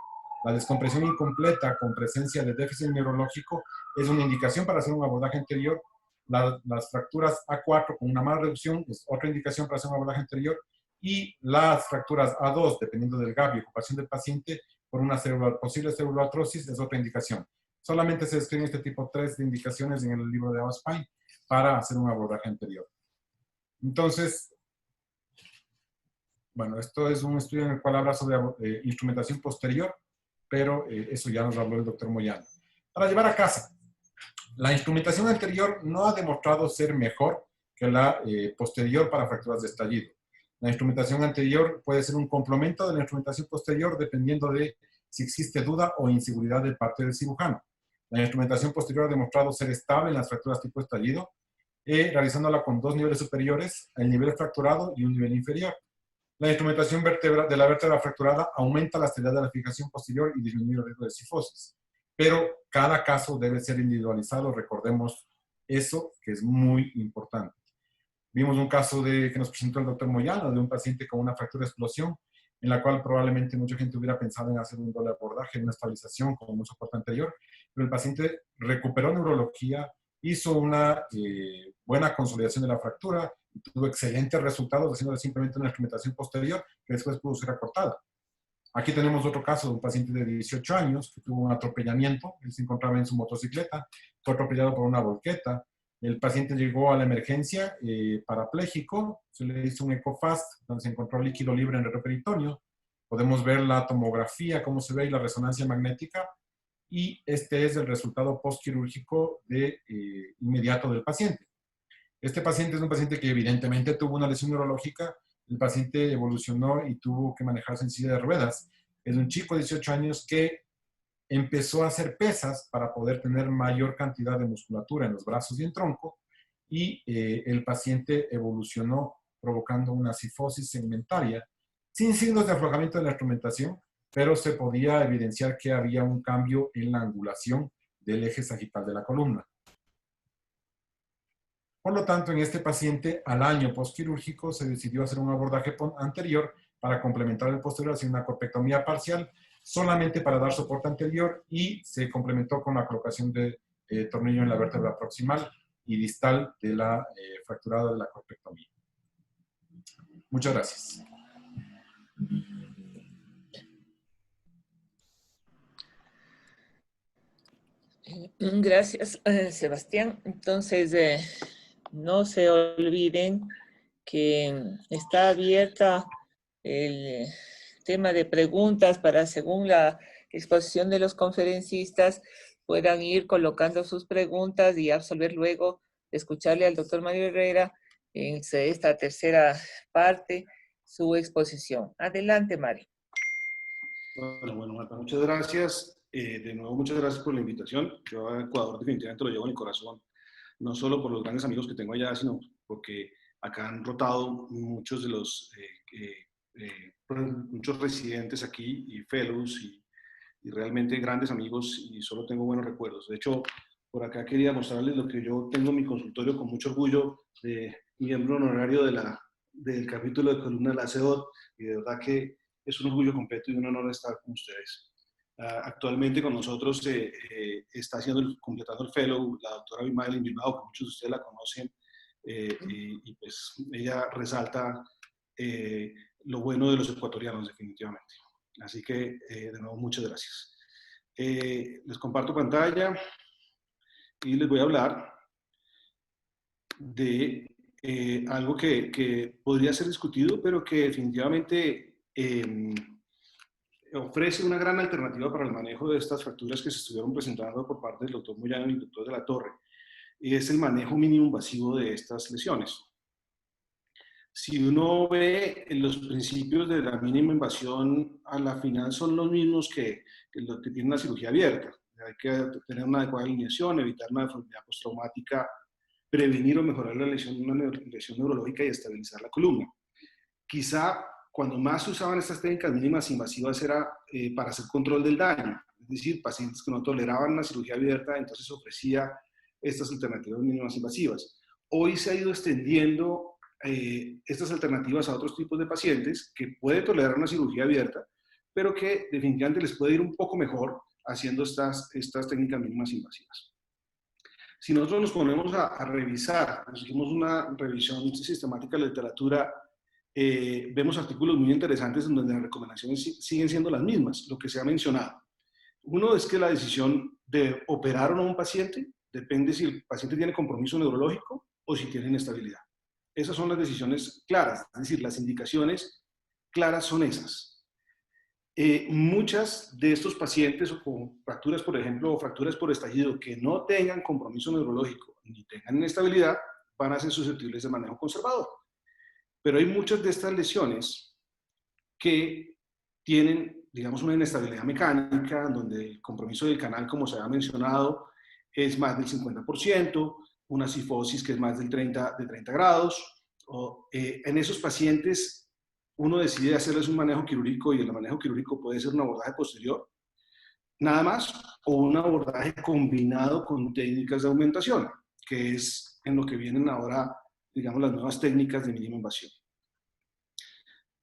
La descompresión incompleta con presencia de déficit neurológico es una indicación para hacer un abordaje anterior. Las fracturas A4 con una mala reducción es otra indicación para hacer un abordaje anterior. Y las fracturas A2, dependiendo del gap y ocupación del paciente, por una posible celuloartrosis es otra indicación. Solamente se describen este tipo 3 de indicaciones en el libro de Auspein para hacer un abordaje anterior. Entonces, bueno, esto es un estudio en el cual habla sobre instrumentación posterior, pero eso ya nos habló el doctor Moyano. Para llevar a casa, la instrumentación anterior no ha demostrado ser mejor que la posterior para fracturas de estallido. La instrumentación anterior puede ser un complemento de la instrumentación posterior dependiendo de si existe duda o inseguridad de parte del cirujano. La instrumentación posterior ha demostrado ser estable en las fracturas tipo estallido, realizándola con 2 niveles superiores, el nivel fracturado y un nivel inferior. La instrumentación de la vértebra fracturada aumenta la estabilidad de la fijación posterior y disminuye el riesgo de cifosis. Pero cada caso debe ser individualizado, recordemos eso, que es muy importante. Vimos un caso que nos presentó el doctor Moyano, de un paciente con una fractura de explosión, en la cual probablemente mucha gente hubiera pensado en hacer un doble abordaje, una estabilización con un soporte anterior, pero el paciente recuperó neurología, hizo una buena consolidación de la fractura, y tuvo excelentes resultados haciendo simplemente una instrumentación posterior que después pudo ser acortada. Aquí tenemos otro caso de un paciente de 18 años que tuvo un atropellamiento. Él se encontraba en su motocicleta, fue atropellado por una volqueta. El paciente llegó a la emergencia parapléjico, se le hizo un EcoFast donde se encontró líquido libre en el retroperitoneo. Podemos ver la tomografía, cómo se ve, y la resonancia magnética. Y este es el resultado postquirúrgico inmediato del paciente. Este paciente es un paciente que evidentemente tuvo una lesión neurológica. El paciente evolucionó y tuvo que manejarse en silla de ruedas. Es un chico de 18 años que empezó a hacer pesas para poder tener mayor cantidad de musculatura en los brazos y en tronco, y el paciente evolucionó provocando una cifosis segmentaria sin signos de aflojamiento de la instrumentación, pero se podía evidenciar que había un cambio en la angulación del eje sagital de la columna. Por lo tanto, en este paciente, al año postquirúrgico, se decidió hacer un abordaje anterior para complementar el posterior, haciendo una corpectomía parcial, solamente para dar soporte anterior, y se complementó con la colocación de tornillo en la vértebra proximal y distal de la fracturada de la corpectomía. Muchas gracias. Gracias, Sebastián. Entonces, no se olviden que está abierta el tema de preguntas para, según la exposición de los conferencistas, puedan ir colocando sus preguntas y absolver luego de escucharle al doctor Mario Herrera en esta tercera parte su exposición. Adelante, Mario. Bueno, Marta, muchas gracias. De nuevo, muchas gracias por la invitación. Yo a Ecuador definitivamente lo llevo en el corazón, no solo por los grandes amigos que tengo allá, sino porque acá han rotado muchos de los muchos residentes aquí y fellows y realmente grandes amigos, y solo tengo buenos recuerdos. De hecho, por acá quería mostrarles lo que yo tengo en mi consultorio con mucho orgullo de miembro honorario del capítulo de columna de la CEDOT, y de verdad que es un orgullo completo y un honor estar con ustedes. Actualmente con nosotros está completando el fellow la doctora Abimael Bilbao, que muchos de ustedes la conocen, y pues ella resalta lo bueno de los ecuatorianos definitivamente. Así que de nuevo muchas gracias. Les comparto pantalla y les voy a hablar de algo que podría ser discutido, pero que definitivamente ofrece una gran alternativa para el manejo de estas fracturas que se estuvieron presentando por parte del doctor Moyano y el doctor de la Torre, y es el manejo mínimo invasivo de estas lesiones. Si uno ve los principios de la mínima invasión, a la final son los mismos que los que tienen una cirugía abierta. Hay que tener una adecuada alineación, evitar una deformidad postraumática, prevenir o mejorar una lesión neurológica y estabilizar la columna. Quizá cuando más se usaban estas técnicas mínimas invasivas era para hacer control del daño, es decir, pacientes que no toleraban una cirugía abierta, entonces ofrecía estas alternativas mínimas invasivas. Hoy se ha ido extendiendo estas alternativas a otros tipos de pacientes que pueden tolerar una cirugía abierta, pero que definitivamente les puede ir un poco mejor haciendo estas técnicas mínimas invasivas. Si nosotros nos ponemos a revisar, hicimos una revisión sistemática de la literatura, vemos artículos muy interesantes en donde las recomendaciones siguen siendo las mismas, lo que se ha mencionado. Uno es que la decisión de operar o no a un paciente depende si el paciente tiene compromiso neurológico o si tiene inestabilidad. Esas son las decisiones claras, es decir, las indicaciones claras son esas. Muchas de estos pacientes con fracturas, por ejemplo, o fracturas por estallido que no tengan compromiso neurológico ni tengan inestabilidad, van a ser susceptibles de manejo conservador. Pero hay muchas de estas lesiones que tienen, digamos, una inestabilidad mecánica, donde el compromiso del canal, como se ha mencionado, es más del 50%, una cifosis que es más del 30 grados. En esos pacientes, uno decide hacerles un manejo quirúrgico y el manejo quirúrgico puede ser un abordaje posterior, nada más, o un abordaje combinado con técnicas de aumentación, que es en lo que vienen ahora, digamos, las nuevas técnicas de mínima invasión.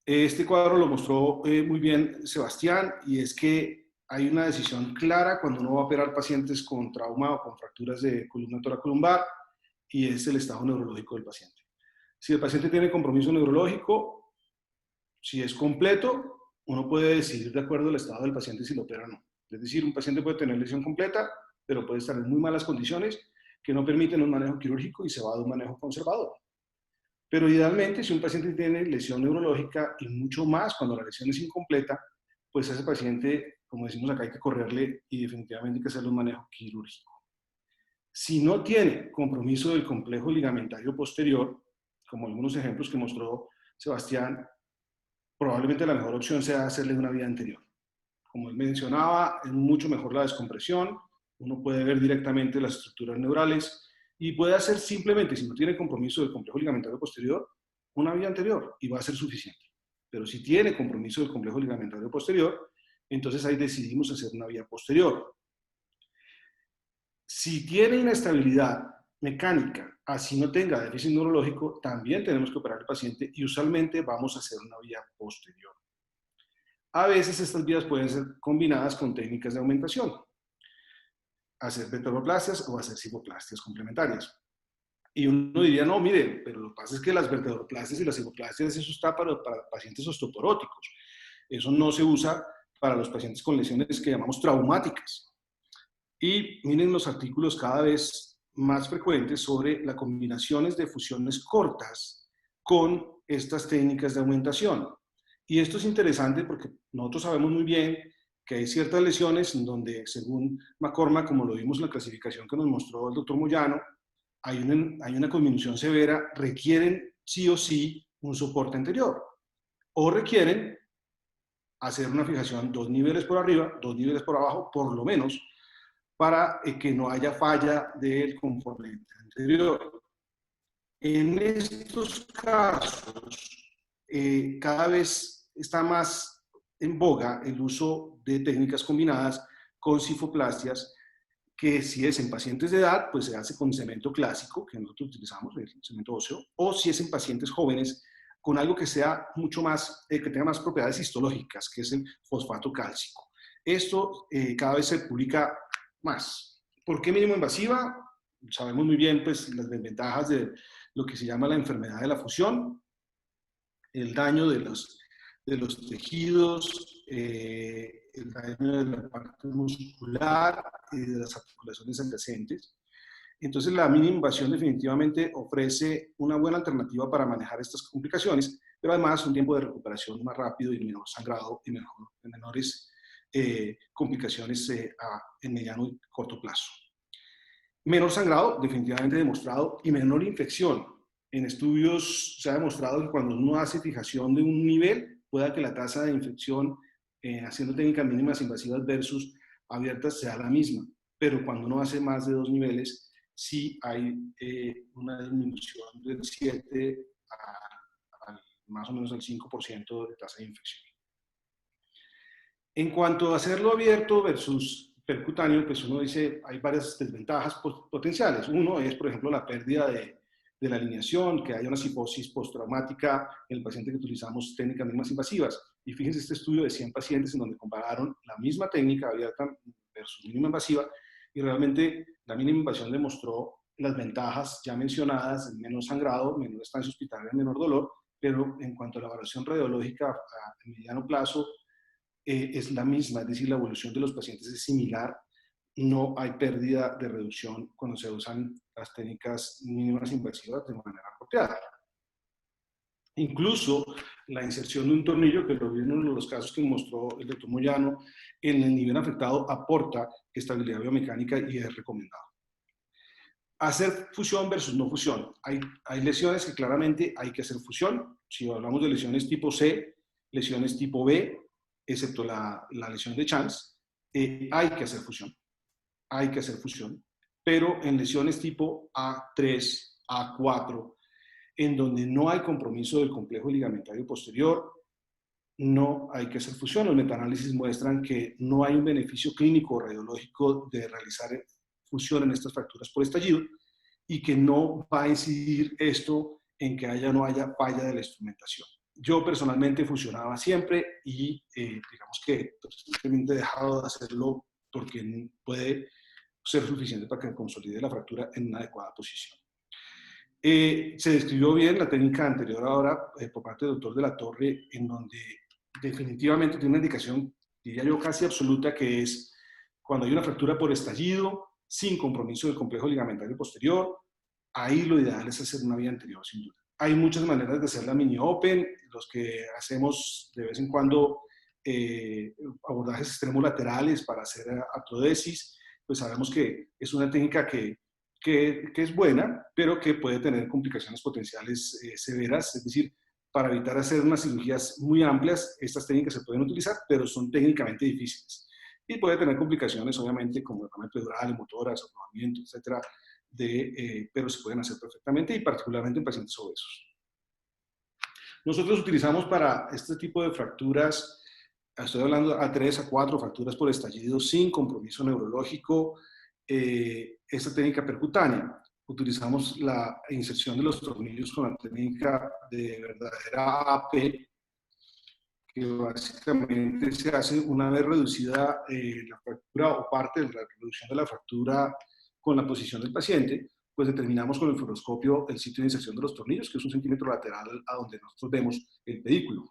Este cuadro lo mostró muy bien Sebastián, y es que hay una decisión clara cuando uno va a operar pacientes con trauma o con fracturas de columna toracolumbar, y es el estado neurológico del paciente. Si el paciente tiene compromiso neurológico, si es completo, uno puede decidir de acuerdo al estado del paciente si lo opera o no. Es decir, un paciente puede tener lesión completa, pero puede estar en muy malas condiciones que no permiten un manejo quirúrgico y se va de un manejo conservador. Pero idealmente, si un paciente tiene lesión neurológica y mucho más cuando la lesión es incompleta, pues a ese paciente, como decimos acá, hay que correrle y definitivamente hay que hacerle un manejo quirúrgico. Si no tiene compromiso del complejo ligamentario posterior, como algunos ejemplos que mostró Sebastián, probablemente la mejor opción sea hacerle una vía anterior. Como él mencionaba, es mucho mejor la descompresión, uno puede ver directamente las estructuras neurales y puede hacer simplemente, si no tiene compromiso del complejo ligamentario posterior, una vía anterior y va a ser suficiente. Pero si tiene compromiso del complejo ligamentario posterior, entonces ahí decidimos hacer una vía posterior. Si tiene inestabilidad mecánica, así no tenga déficit neurológico, también tenemos que operar al paciente y usualmente vamos a hacer una vía posterior. A veces estas vías pueden ser combinadas con técnicas de aumentación, hacer vertebroplastias o hacer cifoplastias complementarias. Y uno diría, no, mire, pero lo que pasa es que las vertebroplastias y las cifoplastias, eso está para pacientes osteoporóticos. Eso no se usa para los pacientes con lesiones que llamamos traumáticas. Y miren los artículos cada vez más frecuentes sobre las combinaciones de fusiones cortas con estas técnicas de aumentación. Y esto es interesante porque nosotros sabemos muy bien que hay ciertas lesiones en donde, según McCormack, como lo vimos en la clasificación que nos mostró el doctor Moyano, hay una conminución severa, requieren sí o sí un soporte anterior, o requieren hacer una fijación 2 niveles por arriba, 2 niveles por abajo, por lo menos, para que no haya falla del componente anterior. En estos casos, cada vez está más en boga el uso de técnicas combinadas con cifoplastias, que si es en pacientes de edad, pues se hace con cemento clásico, que nosotros utilizamos, el cemento óseo, o si es en pacientes jóvenes, con algo que sea mucho más, que tenga más propiedades histológicas, que es el fosfato cálcico. Esto cada vez se publica más. ¿Por qué mínimo invasiva? Sabemos muy bien pues, las desventajas de lo que se llama la enfermedad de la fusión, el daño de los tejidos, el daño de la parte muscular y de las articulaciones adyacentes. Entonces, la mínima invasión definitivamente ofrece una buena alternativa para manejar estas complicaciones, pero además un tiempo de recuperación más rápido y menor sangrado y menores complicaciones en mediano y corto plazo. Menor sangrado, definitivamente demostrado, y menor infección. En estudios se ha demostrado que cuando uno hace fijación de un nivel, pueda que la tasa de infección haciendo técnicas mínimas invasivas versus abiertas sea la misma. Pero cuando uno hace más de 2 niveles, sí hay una disminución del 7 a más o menos al 5% de tasa de infección. En cuanto a hacerlo abierto versus percutáneo, pues uno dice, hay varias desventajas potenciales. Uno es, por ejemplo, la pérdida de la alineación, que haya una psicosis postraumática en el paciente que utilizamos técnicas más invasivas. Y fíjense este estudio de 100 pacientes en donde compararon la misma técnica abierta versus mínima invasiva, y realmente la mínima invasión demostró las ventajas ya mencionadas, menos sangrado, menor estancia hospitalaria, menor dolor, pero en cuanto a la evaluación radiológica a mediano plazo, es la misma, es decir, la evolución de los pacientes es similar, no hay pérdida de reducción cuando se usan las técnicas mínimas invasivas de manera apropiada. Incluso la inserción de un tornillo, que lo vi en uno de los casos que mostró el doctor Moyano, en el nivel afectado aporta estabilidad biomecánica y es recomendado. Hacer fusión versus no fusión. Hay lesiones que claramente hay que hacer fusión. Si hablamos de lesiones tipo C, lesiones tipo B, excepto la lesión de Chance, hay que hacer fusión. Hay que hacer fusión. Pero en lesiones tipo A3, A4, en donde no hay compromiso del complejo ligamentario posterior, no hay que hacer fusión. Los metaanálisis muestran que no hay un beneficio clínico o radiológico de realizar fusión en estas fracturas por estallido y que no va a incidir esto en que haya o no haya falla de la instrumentación. Yo personalmente fusionaba siempre y digamos que simplemente he dejado de hacerlo porque puede ser suficiente para que consolide la fractura en una adecuada posición. Se describió bien la técnica anterior ahora por parte del doctor de la Torre, en donde definitivamente tiene una indicación, diría yo, casi absoluta, que es cuando hay una fractura por estallido, sin compromiso del complejo ligamentario posterior, ahí lo ideal es hacer una vía anterior, sin duda. Hay muchas maneras de hacer la mini open, los que hacemos de vez en cuando abordajes extremolaterales para hacer artrodesis, pues sabemos que es una técnica que es buena, pero que puede tener complicaciones potenciales severas, es decir, para evitar hacer unas cirugías muy amplias, estas técnicas se pueden utilizar, pero son técnicamente difíciles. Y puede tener complicaciones, obviamente, como derrame epidural, motoras, aflojamiento, etcétera, pero se pueden hacer perfectamente y particularmente en pacientes obesos. Nosotros utilizamos para este tipo de fracturas, estoy hablando a 3 a 4 fracturas por estallido sin compromiso neurológico, esta técnica percutánea. Utilizamos la inserción de los tornillos con la técnica de verdadera AP, que básicamente se hace una vez reducida la fractura o parte de la reducción de la fractura con la posición del paciente, pues determinamos con el fluoroscopio el sitio de inserción de los tornillos, que es 1 centímetro lateral a donde nosotros vemos el pedículo.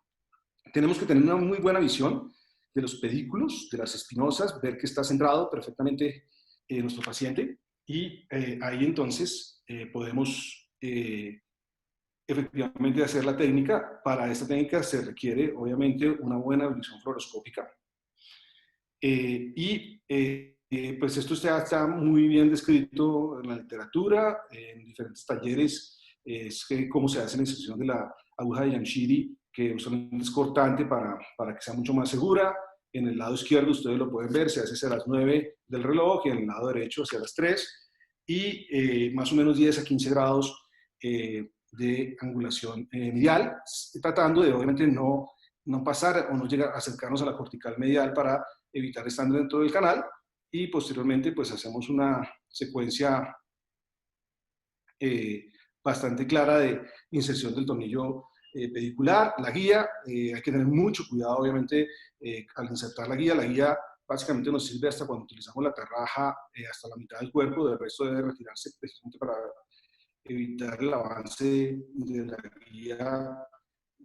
Tenemos que tener una muy buena visión de los pedículos, de las espinosas, ver que está centrado perfectamente nuestro paciente y ahí entonces podemos efectivamente hacer la técnica. Para esta técnica se requiere obviamente una buena visión fluoroscópica pues esto está muy bien descrito en la literatura, en diferentes talleres, es cómo se hace la inserción de la aguja de Yamshiri, que usualmente es cortante para que sea mucho más segura. En el lado izquierdo ustedes lo pueden ver, se hace hacia las 9 del reloj y en el lado derecho hacia las 3 y más o menos 10 a 15 grados de angulación medial, tratando de obviamente no pasar o no llegar a acercarnos a la cortical medial para evitar estar dentro del canal y posteriormente pues hacemos una secuencia bastante clara de inserción del tornillo pedicular, la guía, hay que tener mucho cuidado obviamente al insertar la guía básicamente nos sirve hasta cuando utilizamos la tarraja hasta la mitad del cuerpo, del resto debe retirarse precisamente para evitar el avance de la guía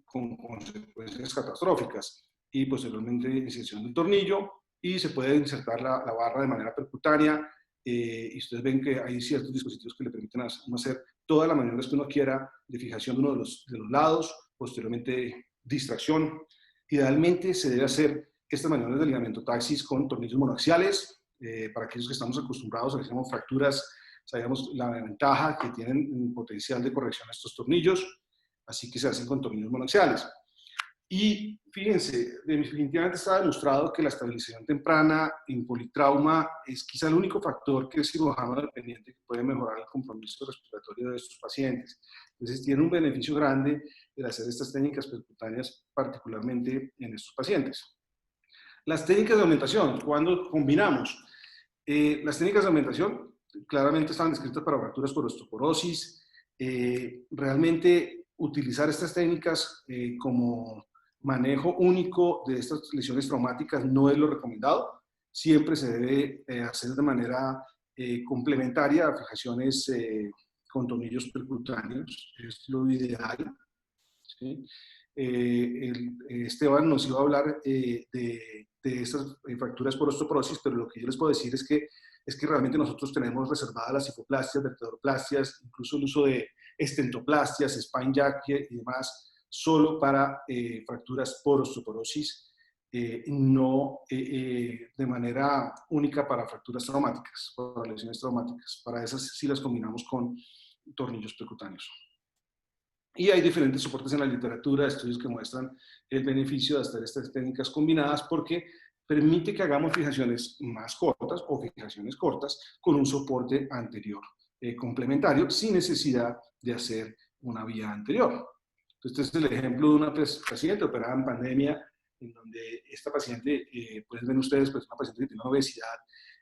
con consecuencias catastróficas y posteriormente inserción del tornillo y se puede insertar la barra de manera percutánea y ustedes ven que hay ciertos dispositivos que le permiten hacer todas las maniobras que uno quiera de fijación de uno de los lados, posteriormente distracción. Idealmente se debe hacer estas maniobras de ligamentotaxis con tornillos monoaxiales, para aquellos que estamos acostumbrados a que hacemos fracturas, sabemos la ventaja que tienen un potencial de corrección a estos tornillos, así que se hacen con tornillos monoaxiales. Y fíjense, definitivamente está demostrado que la estabilización temprana en politrauma es quizá el único factor que es cirujano dependiente que puede mejorar el compromiso respiratorio de estos pacientes. Entonces tiene un beneficio grande el hacer estas técnicas percutáneas, particularmente en estos pacientes. Las técnicas de aumentación, cuando combinamos Las técnicas de aumentación claramente estaban descritas para fracturas por osteoporosis. Realmente utilizar estas técnicas como manejo único de estas lesiones traumáticas no es lo recomendado. Siempre se debe hacer de manera complementaria a fijaciones con tornillos percutáneos, es lo ideal. ¿Sí? Esteban nos iba a hablar de estas fracturas por osteoporosis, pero lo que yo les puedo decir es que realmente nosotros tenemos reservadas las hipoplastias, vertebroplastias, incluso el uso de estentoplastias, spine jack y demás, solo para fracturas por osteoporosis, no de manera única para fracturas traumáticas, para lesiones traumáticas. Para esas sí las combinamos con tornillos percutáneos. Y hay diferentes soportes en la literatura, estudios que muestran el beneficio de hacer estas técnicas combinadas porque permite que hagamos fijaciones más cortas o fijaciones cortas con un soporte anterior complementario sin necesidad de hacer una vía anterior. Entonces, este es el ejemplo de una paciente operada en pandemia, en donde esta paciente, pueden ver ustedes, pues una paciente que tiene obesidad,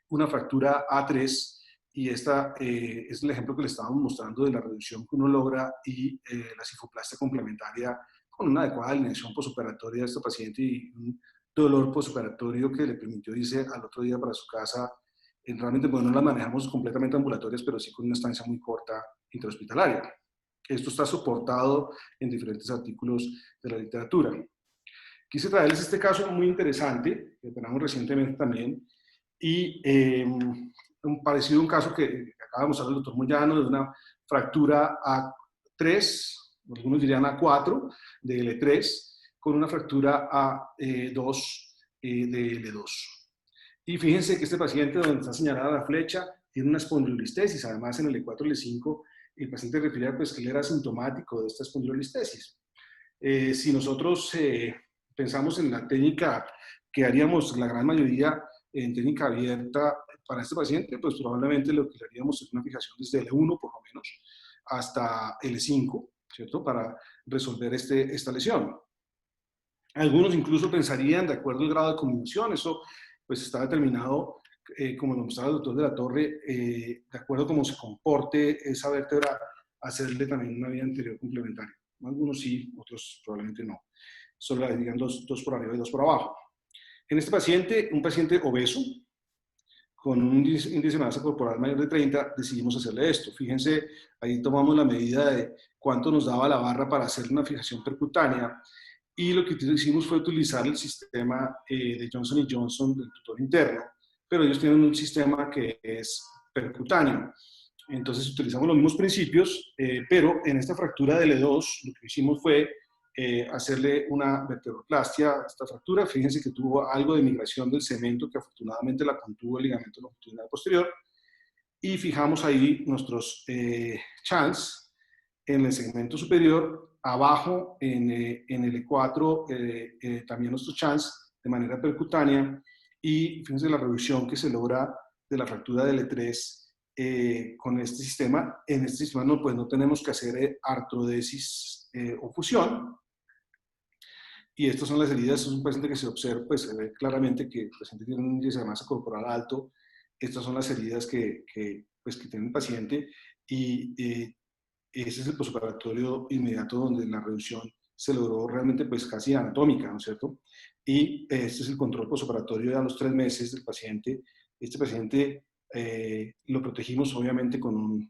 una fractura A3, y esta es el ejemplo que le estábamos mostrando de la reducción que uno logra y la cifoplastia complementaria con una adecuada alineación postoperatoria de esta paciente y un dolor postoperatorio que le permitió irse al otro día para su casa. Realmente, bueno, no las manejamos completamente ambulatorias, pero sí con una estancia muy corta intrahospitalaria. Esto está soportado en diferentes artículos de la literatura. Quise traerles este caso muy interesante, que tenemos recientemente también, y parecido a un caso que acaba de mostrar el doctor Moyano, de una fractura A3, algunos dirían A4, de L3, con una fractura A2 de L2. Y fíjense que este paciente, donde está señalada la flecha, tiene una espondilolistesis. Además, en el E4 L5, el paciente refiere pues, que él era asintomático de esta espondilolistesis. Si nosotros pensamos en la técnica que haríamos la gran mayoría en técnica abierta para este paciente, pues probablemente lo que le haríamos es una fijación desde L1 por lo menos hasta L5, ¿cierto? Para resolver esta lesión. Algunos incluso pensarían, de acuerdo al grado de combinación, eso pues está determinado, como lo mostraba el doctor de la Torre, de acuerdo a cómo se comporte esa vértebra, hacerle también una vía anterior complementaria. Algunos sí, otros probablemente no. Solo digan dos por arriba y dos por abajo. En este paciente, un paciente obeso, con un índice de masa corporal mayor de 30, decidimos hacerle esto. Fíjense, ahí tomamos la medida de cuánto nos daba la barra para hacer una fijación percutánea, y lo que hicimos fue utilizar el sistema de Johnson & Johnson del tutor interno, pero ellos tienen un sistema que es percutáneo. Entonces utilizamos los mismos principios, pero en esta fractura de L2 lo que hicimos fue hacerle una vertebroplastia a esta fractura. Fíjense que tuvo algo de migración del cemento que afortunadamente la contuvo el ligamento longitudinal posterior, y fijamos ahí nuestros chans en el segmento superior. Abajo en el E4 también nuestros chans de manera percutánea, y fíjense la reducción que se logra de la fractura del E3 con este sistema. En este sistema no, pues no tenemos que hacer artrodesis o fusión. Y estas son las heridas. Es un paciente que se observa, pues se ve claramente que el paciente tiene un índice de masa corporal alto. Estas son las heridas que tiene el paciente, y ese es el postoperatorio inmediato donde la reducción se logró realmente pues casi anatómica, ¿no es cierto? Y este es el control postoperatorio a los 3 meses del paciente. Este paciente lo protegimos obviamente con un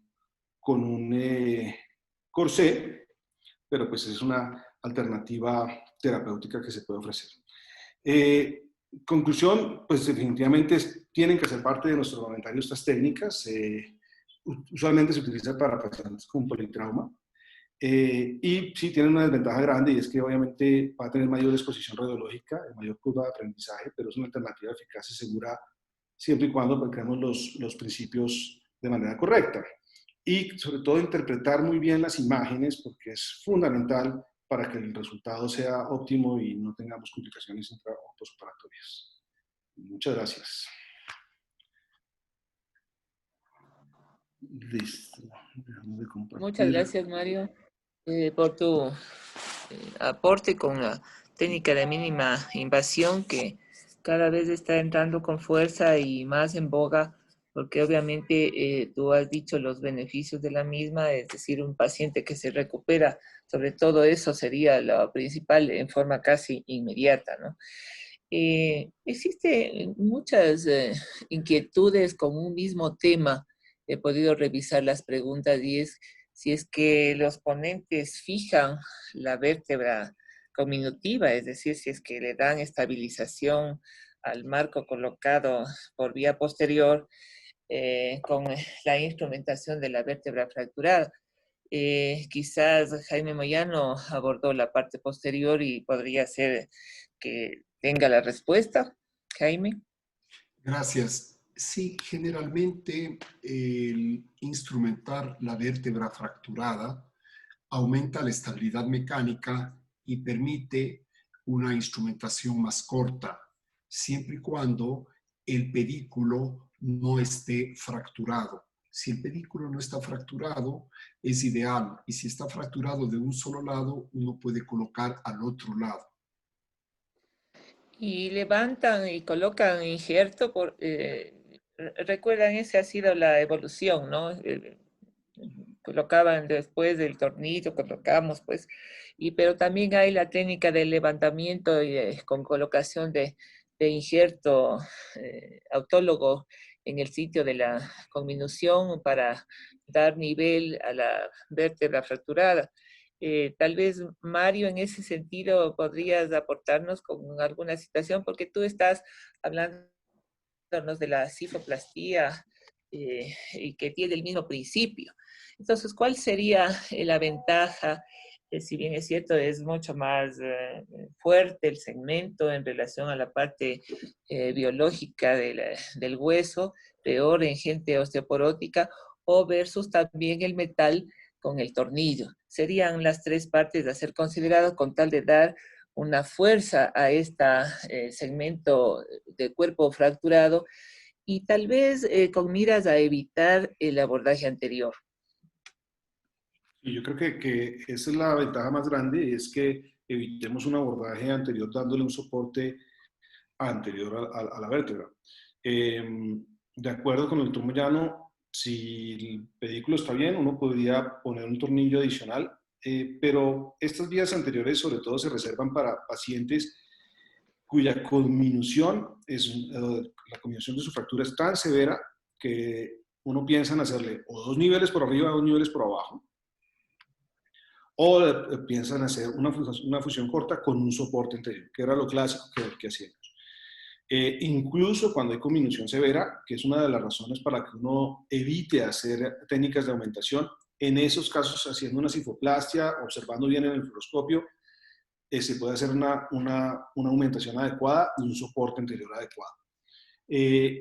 corsé, pero pues es una alternativa terapéutica que se puede ofrecer. Conclusión, pues definitivamente tienen que ser parte de nuestro armamentario estas técnicas. Usualmente se utiliza para pacientes con politrauma, y sí tienen una desventaja grande, y es que obviamente va a tener mayor exposición radiológica, mayor curva de aprendizaje, pero es una alternativa eficaz y segura siempre y cuando apliquemos los principios de manera correcta. Y sobre todo interpretar muy bien las imágenes, porque es fundamental para que el resultado sea óptimo y no tengamos complicaciones intra o postoperatorias. Muchas gracias. Listo. Muchas gracias, Mario, por tu aporte con la técnica de mínima invasión, que cada vez está entrando con fuerza y más en boga porque obviamente tú has dicho los beneficios de la misma, es decir, un paciente que se recupera, sobre todo eso sería lo principal en forma casi inmediata, ¿no? Existen muchas inquietudes con un mismo tema. He podido revisar las preguntas y es si es que los ponentes fijan la vértebra conminutiva, es decir, si es que le dan estabilización al marco colocado por vía posterior con la instrumentación de la vértebra fracturada. Quizás Jaime Moyano abordó la parte posterior y podría ser que tenga la respuesta. Jaime. Gracias. Sí, generalmente el instrumentar la vértebra fracturada aumenta la estabilidad mecánica y permite una instrumentación más corta, siempre y cuando el pedículo no esté fracturado. Si el pedículo no está fracturado, es ideal. Y si está fracturado de un solo lado, uno puede colocar al otro lado. Y levantan y colocan injerto. Recuerdan, esa ha sido la evolución, ¿no? Colocaban después del tornillo, colocamos, pues, pero también hay la técnica del levantamiento con colocación de injerto autólogo en el sitio de la conminución para dar nivel a la vértebra fracturada. Tal vez, Mario, en ese sentido podrías aportarnos con alguna situación, porque tú estás hablándonos de la cifoplastía y que tiene el mismo principio. Entonces, ¿cuál sería la ventaja? Si bien es cierto, es mucho más fuerte el segmento en relación a la parte biológica del hueso, peor en gente osteoporótica, o versus también el metal con el tornillo. Serían las tres partes a ser consideradas con tal de dar una fuerza a este segmento de cuerpo fracturado y tal vez con miras a evitar el abordaje anterior. Y yo creo que esa es la ventaja más grande, es que evitemos un abordaje anterior dándole un soporte anterior a la vértebra. De acuerdo con el doctor Moyano, si el pedículo está bien, uno podría poner un tornillo adicional, pero estas vías anteriores sobre todo se reservan para pacientes cuya conminución, la conminución de su fractura es tan severa que uno piensa en hacerle o 2 niveles por arriba o 2 niveles por abajo, o piensan hacer una fusión corta con un soporte anterior, que era lo clásico que hacíamos. Incluso cuando hay conminución severa, que es una de las razones para que uno evite hacer técnicas de aumentación, en esos casos haciendo una cifoplastia, observando bien en el fluoroscopio, se puede hacer una aumentación adecuada y un soporte anterior adecuado.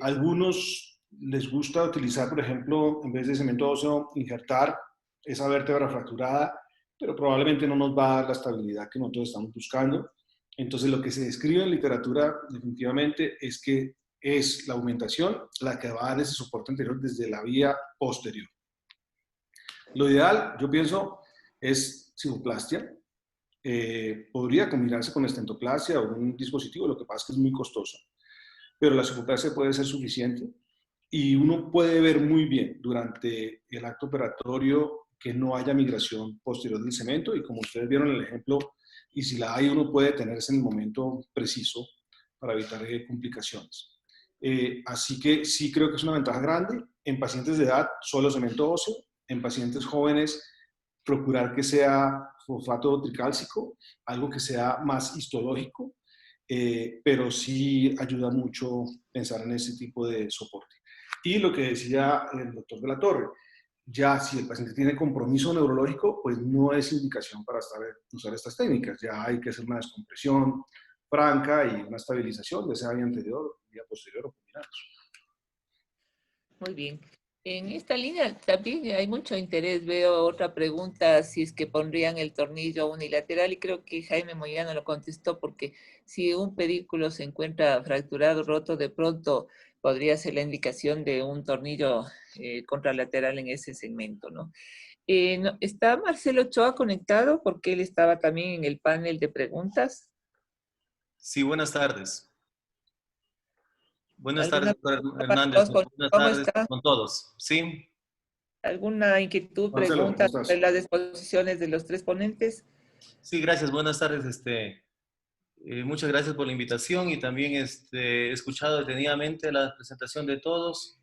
Algunos les gusta utilizar, por ejemplo, en vez de cemento óseo, injertar esa vértebra fracturada, pero probablemente no nos va a dar la estabilidad que nosotros estamos buscando. Entonces, lo que se describe en literatura definitivamente es que es la aumentación la que va a dar ese soporte anterior desde la vía posterior. Lo ideal, yo pienso, es cifoplastia. Podría combinarse con estentoplastia o un dispositivo, lo que pasa es que es muy costoso. Pero la cifoplastia puede ser suficiente y uno puede ver muy bien durante el acto operatorio que no haya migración posterior del cemento y como ustedes vieron en el ejemplo, y si la hay, uno puede detenerse en el momento preciso para evitar complicaciones. Así que sí creo que es una ventaja grande. En pacientes de edad, solo cemento óseo. En pacientes jóvenes, procurar que sea fosfato tricálcico, algo que sea más histológico, pero sí ayuda mucho pensar en ese tipo de soporte. Y lo que decía el doctor de la Torre, ya si el paciente tiene compromiso neurológico, pues no es indicación para usar estas técnicas. Ya hay que hacer una descompresión franca y una estabilización, ya sea vía anterior, vía posterior o combinados. Muy bien. En esta línea también hay mucho interés. Veo otra pregunta, si es que pondrían el tornillo unilateral, y creo que Jaime Moyano lo contestó, porque si un pedículo se encuentra fracturado, roto, de pronto podría ser la indicación de un tornillo contralateral en ese segmento, ¿no? ¿Está Marcelo Ochoa conectado? Porque él estaba también en el panel de preguntas. Sí, buenas tardes. Buenas ¿Alguna tardes, doctor pregunta para Hernández. todos? Buenas ¿Cómo tardes está? con todos. Sí, ¿Alguna inquietud, Marcelo, ¿cómo pregunta estás? sobre las exposiciones de los tres ponentes? sí, gracias. Buenas tardes. Muchas gracias por la invitación y también he escuchado detenidamente la presentación de todos.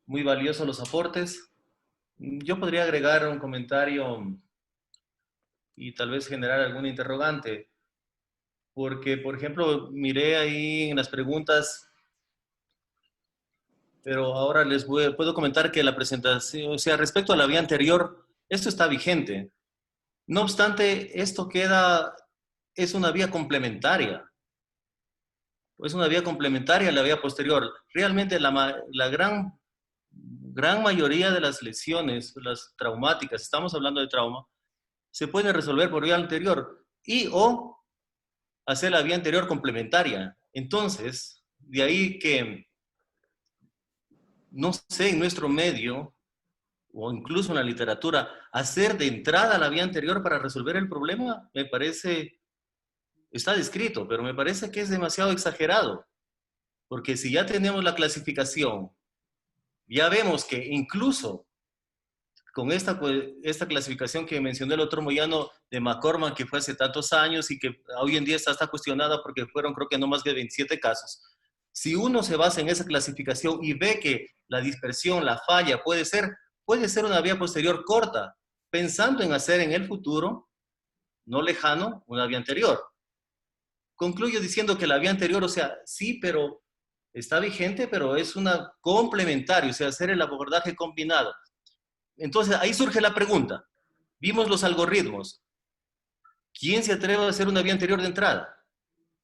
Muy valiosos los aportes. Yo podría agregar un comentario y tal vez generar alguna interrogante, porque, por ejemplo, miré ahí en las preguntas, pero ahora puedo comentar que la presentación, o sea, respecto a la vía anterior, esto está vigente. No obstante, es una vía complementaria. Es una vía complementaria a la vía posterior. Realmente la gran mayoría de las lesiones, las traumáticas, estamos hablando de trauma, se pueden resolver por vía anterior y o hacer la vía anterior complementaria. Entonces, de ahí que, no sé, en nuestro medio, o incluso en la literatura, hacer de entrada la vía anterior para resolver el problema, me parece, está descrito, pero me parece que es demasiado exagerado. Porque si ya tenemos la clasificación, ya vemos que incluso con esta clasificación que mencionó el otro Moyano de McCormack, que fue hace tantos años y que hoy en día está cuestionada porque fueron creo que no más de 27 casos. Si uno se basa en esa clasificación y ve que la dispersión, la falla puede ser una vía posterior corta, pensando en hacer en el futuro, no lejano, una vía anterior. Concluyo diciendo que la vía anterior, o sea, sí, pero está vigente, pero es una complementaria, o sea, hacer el abordaje combinado. Entonces, ahí surge la pregunta. Vimos los algoritmos. ¿Quién se atreve a hacer una vía anterior de entrada?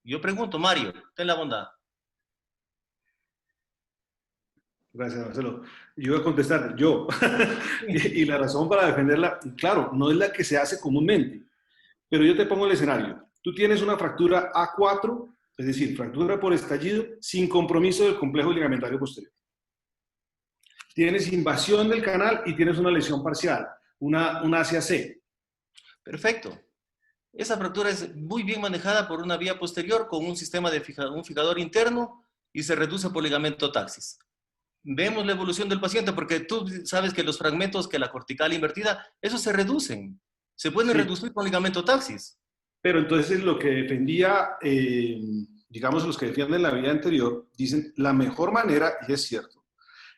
Yo pregunto, Mario, ten la bondad. Gracias, Marcelo. Yo voy a contestar, yo. Y la razón para defenderla, claro, no es la que se hace comúnmente, pero yo te pongo el escenario. Tú tienes una fractura A4, es decir, fractura por estallido, sin compromiso del complejo ligamentario posterior. Tienes invasión del canal y tienes una lesión parcial, una ACAC. Perfecto. Esa fractura es muy bien manejada por una vía posterior con un sistema de un fijador interno y se reduce por ligamento taxis. Vemos la evolución del paciente porque tú sabes que los fragmentos, que la cortical invertida, esos se reducen. Se pueden reducir con ligamento taxis. Pero entonces lo que defendía, digamos, los que defienden la vía anterior, dicen la mejor manera, y es cierto,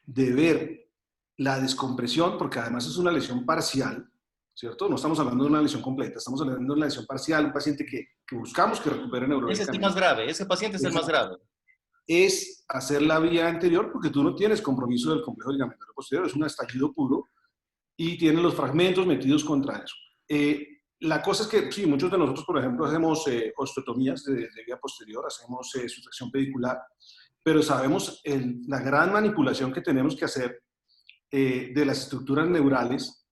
de ver la descompresión, porque además es una lesión parcial, ¿cierto? No estamos hablando de una lesión completa, estamos hablando de una lesión parcial, un paciente que buscamos que recupere neurológicamente. Ese es el más grave, ese paciente es el más grave. Es hacer la vía anterior porque tú no tienes compromiso del complejo ligamentario posterior, es un estallido puro y tienes los fragmentos metidos contra eso. La cosa es que, sí, muchos de nosotros, por ejemplo, hacemos osteotomías de vía posterior, hacemos sustracción pedicular, pero sabemos la gran manipulación que tenemos que hacer de las estructuras neurales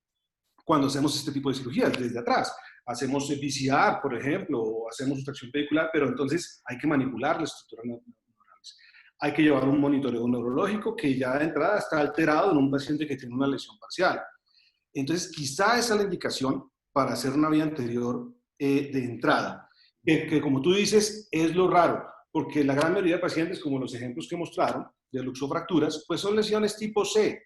cuando hacemos este tipo de cirugías, desde atrás. Hacemos VCR, por ejemplo, o hacemos sustracción pedicular, pero entonces hay que manipular las estructuras neurales. Hay que llevar un monitoreo neurológico que ya de entrada está alterado en un paciente que tiene una lesión parcial. Entonces, quizá esa es la indicación para hacer una vía anterior de entrada. Que como tú dices, es lo raro, porque la gran mayoría de pacientes, como los ejemplos que mostraron, de luxofracturas, pues son lesiones tipo C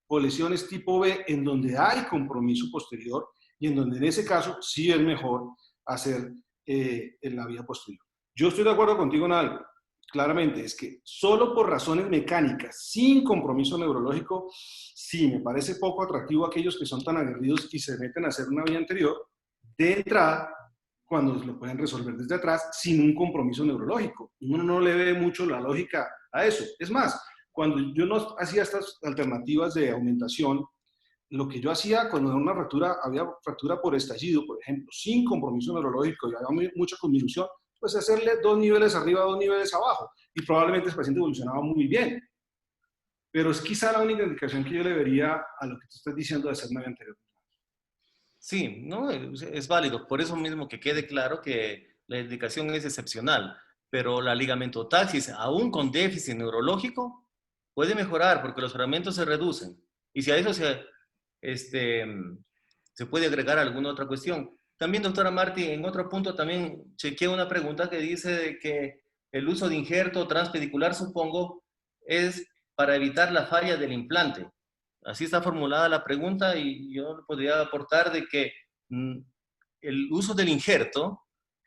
o lesiones tipo B, en donde hay compromiso posterior y en donde en ese caso sí es mejor hacer en la vía posterior. Yo estoy de acuerdo contigo en algo. Claramente, es que solo por razones mecánicas, sin compromiso neurológico, sí, me parece poco atractivo a aquellos que son tan aguerridos y se meten a hacer una vía anterior de entrada, cuando lo pueden resolver desde atrás, sin un compromiso neurológico. Uno no le ve mucho la lógica a eso. Es más, cuando yo no hacía estas alternativas de aumentación, lo que yo hacía cuando había fractura por estallido, por ejemplo, sin compromiso neurológico y había mucha conminución, pues hacerle 2 niveles arriba, 2 niveles abajo. Y probablemente ese paciente evolucionaba muy bien. Pero es quizá la única indicación que yo le vería a lo que tú estás diciendo de hacer una vía anterior. Sí, no, es válido. Por eso mismo que quede claro que la indicación es excepcional. Pero la ligamentotaxis, aún con déficit neurológico, puede mejorar porque los fragmentos se reducen. Y si a eso se puede agregar alguna otra cuestión. También, doctora Martí, en otro punto también chequeé una pregunta que dice de que el uso de injerto transpedicular, supongo, es para evitar la falla del implante. Así está formulada la pregunta y yo podría aportar de que el uso del injerto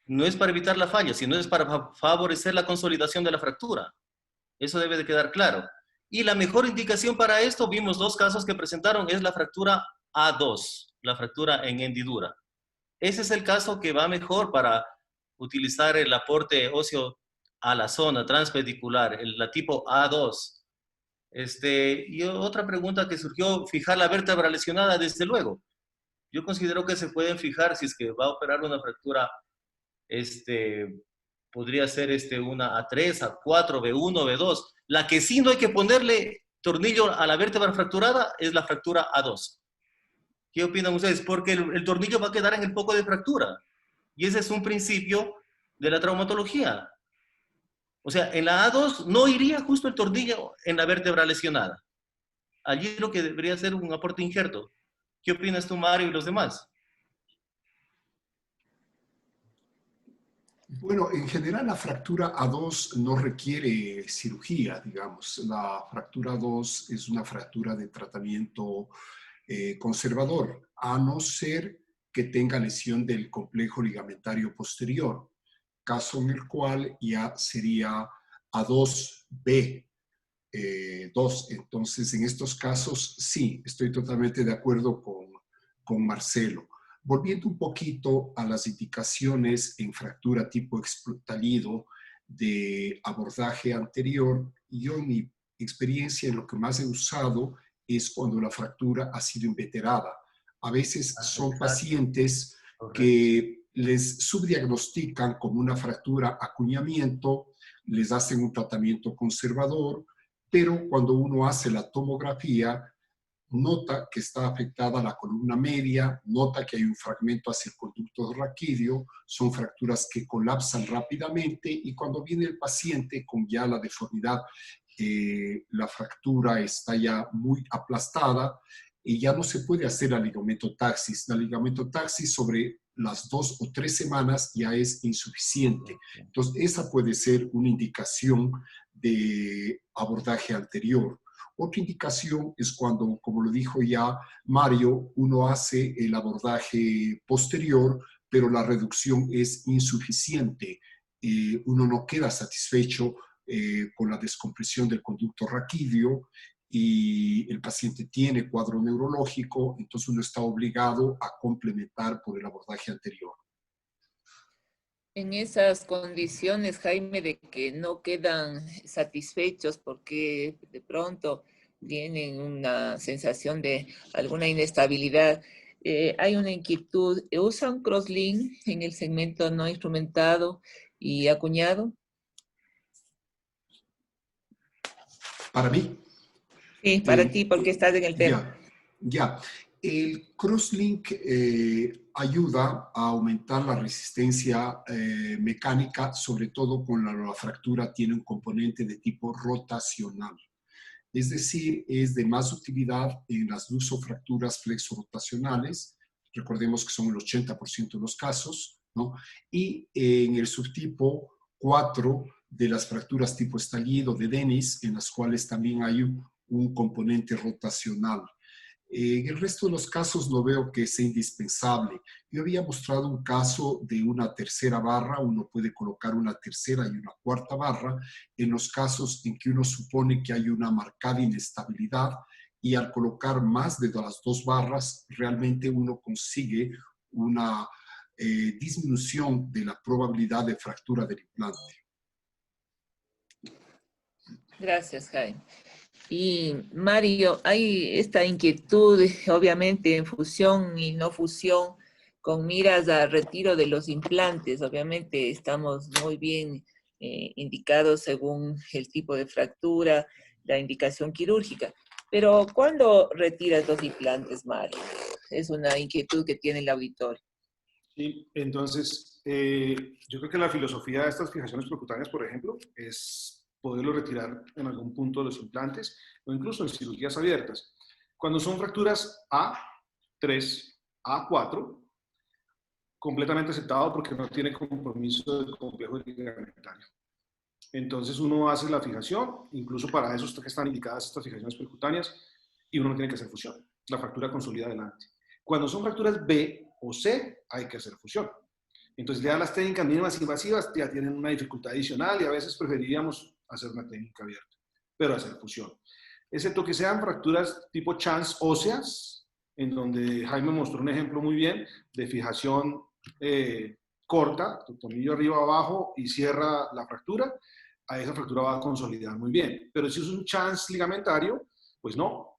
no es para evitar la falla, sino es para favorecer la consolidación de la fractura. Eso debe de quedar claro. Y la mejor indicación para esto, vimos 2 casos que presentaron, es la fractura A2, la fractura en hendidura. Ese es el caso que va mejor para utilizar el aporte óseo a la zona transpedicular, la tipo A2. Y otra pregunta que surgió, fijar la vértebra lesionada, desde luego. Yo considero que se pueden fijar si es que va a operar una fractura, podría ser una A3, A4, B1, B2. La que sí no hay que ponerle tornillo a la vértebra fracturada es la fractura A2. ¿Qué opinan ustedes? Porque el tornillo va a quedar en el foco de fractura. Y ese es un principio de la traumatología. O sea, en la A2 no iría justo el tornillo en la vértebra lesionada. Allí lo que debería ser un aporte injerto. ¿Qué opinas tú, Mario, y los demás? Bueno, en general la fractura A2 no requiere cirugía, digamos. La fractura A2 es una fractura de tratamiento conservador, a no ser que tenga lesión del complejo ligamentario posterior, caso en el cual ya sería A2B. 2. Entonces, en estos casos, sí, estoy totalmente de acuerdo con Marcelo. Volviendo un poquito a las indicaciones en fractura tipo extallido de abordaje anterior, yo en mi experiencia en lo que más he usado es cuando la fractura ha sido inveterada. A veces son pacientes que les subdiagnostican como una fractura acuñamiento, les hacen un tratamiento conservador, pero cuando uno hace la tomografía, nota que está afectada la columna media, nota que hay un fragmento hacia el conducto raquídeo, son fracturas que colapsan rápidamente y cuando viene el paciente con ya la deformidad, la fractura está ya muy aplastada y ya no se puede hacer la ligametotaxis. La ligametotaxis sobre las 2 o 3 semanas ya es insuficiente. Entonces, esa puede ser una indicación de abordaje anterior. Otra indicación es cuando, como lo dijo ya Mario, uno hace el abordaje posterior, pero la reducción es insuficiente. Uno no queda satisfecho con la descompresión del conducto raquídeo y el paciente tiene cuadro neurológico, entonces uno está obligado a complementar por el abordaje anterior. En esas condiciones, Jaime, de que no quedan satisfechos porque de pronto tienen una sensación de alguna inestabilidad, hay una inquietud. ¿Usan crosslink en el segmento no instrumentado y acuñado? Para mí. Sí, para ti, porque estás en el tema. Ya. El crosslink ayuda a aumentar la resistencia mecánica, sobre todo cuando la fractura tiene un componente de tipo rotacional. Es decir, es de más utilidad en las luxofracturas flexorotacionales, recordemos que son el 80% de los casos, ¿no? Y en el subtipo 4 de las fracturas tipo estallido de Dennis, en las cuales también hay un componente rotacional. En el resto de los casos no veo que sea indispensable. Yo había mostrado un caso de una tercera barra, uno puede colocar una tercera y una cuarta barra en los casos en que uno supone que hay una marcada inestabilidad y al colocar más de las 2 barras realmente uno consigue una disminución de la probabilidad de fractura del implante. Gracias, Jaime. Y Mario, hay esta inquietud, obviamente, en fusión y no fusión, con miras al retiro de los implantes. Obviamente estamos muy bien indicados según el tipo de fractura, la indicación quirúrgica. Pero ¿cuándo retiras los implantes, Mario? Es una inquietud que tiene el auditorio. Sí, entonces, yo creo que la filosofía de estas fijaciones percutáneas, por ejemplo, es poderlo retirar en algún punto de los implantes o incluso en cirugías abiertas. Cuando son fracturas A3, A4, completamente aceptado porque no tiene compromiso del complejo ligamentario. Entonces uno hace la fijación, incluso para eso están indicadas estas fijaciones percutáneas, y uno no tiene que hacer fusión. La fractura consolida adelante. Cuando son fracturas B o C, hay que hacer fusión. Entonces ya las técnicas mínimas invasivas ya tienen una dificultad adicional y a veces preferiríamos hacer una técnica abierta, pero hacer fusión. Excepto que sean fracturas tipo chance óseas, en donde Jaime mostró un ejemplo muy bien de fijación corta, tu tornillo arriba abajo y cierra la fractura, a esa fractura va a consolidar muy bien. Pero si es un chance ligamentario, pues no.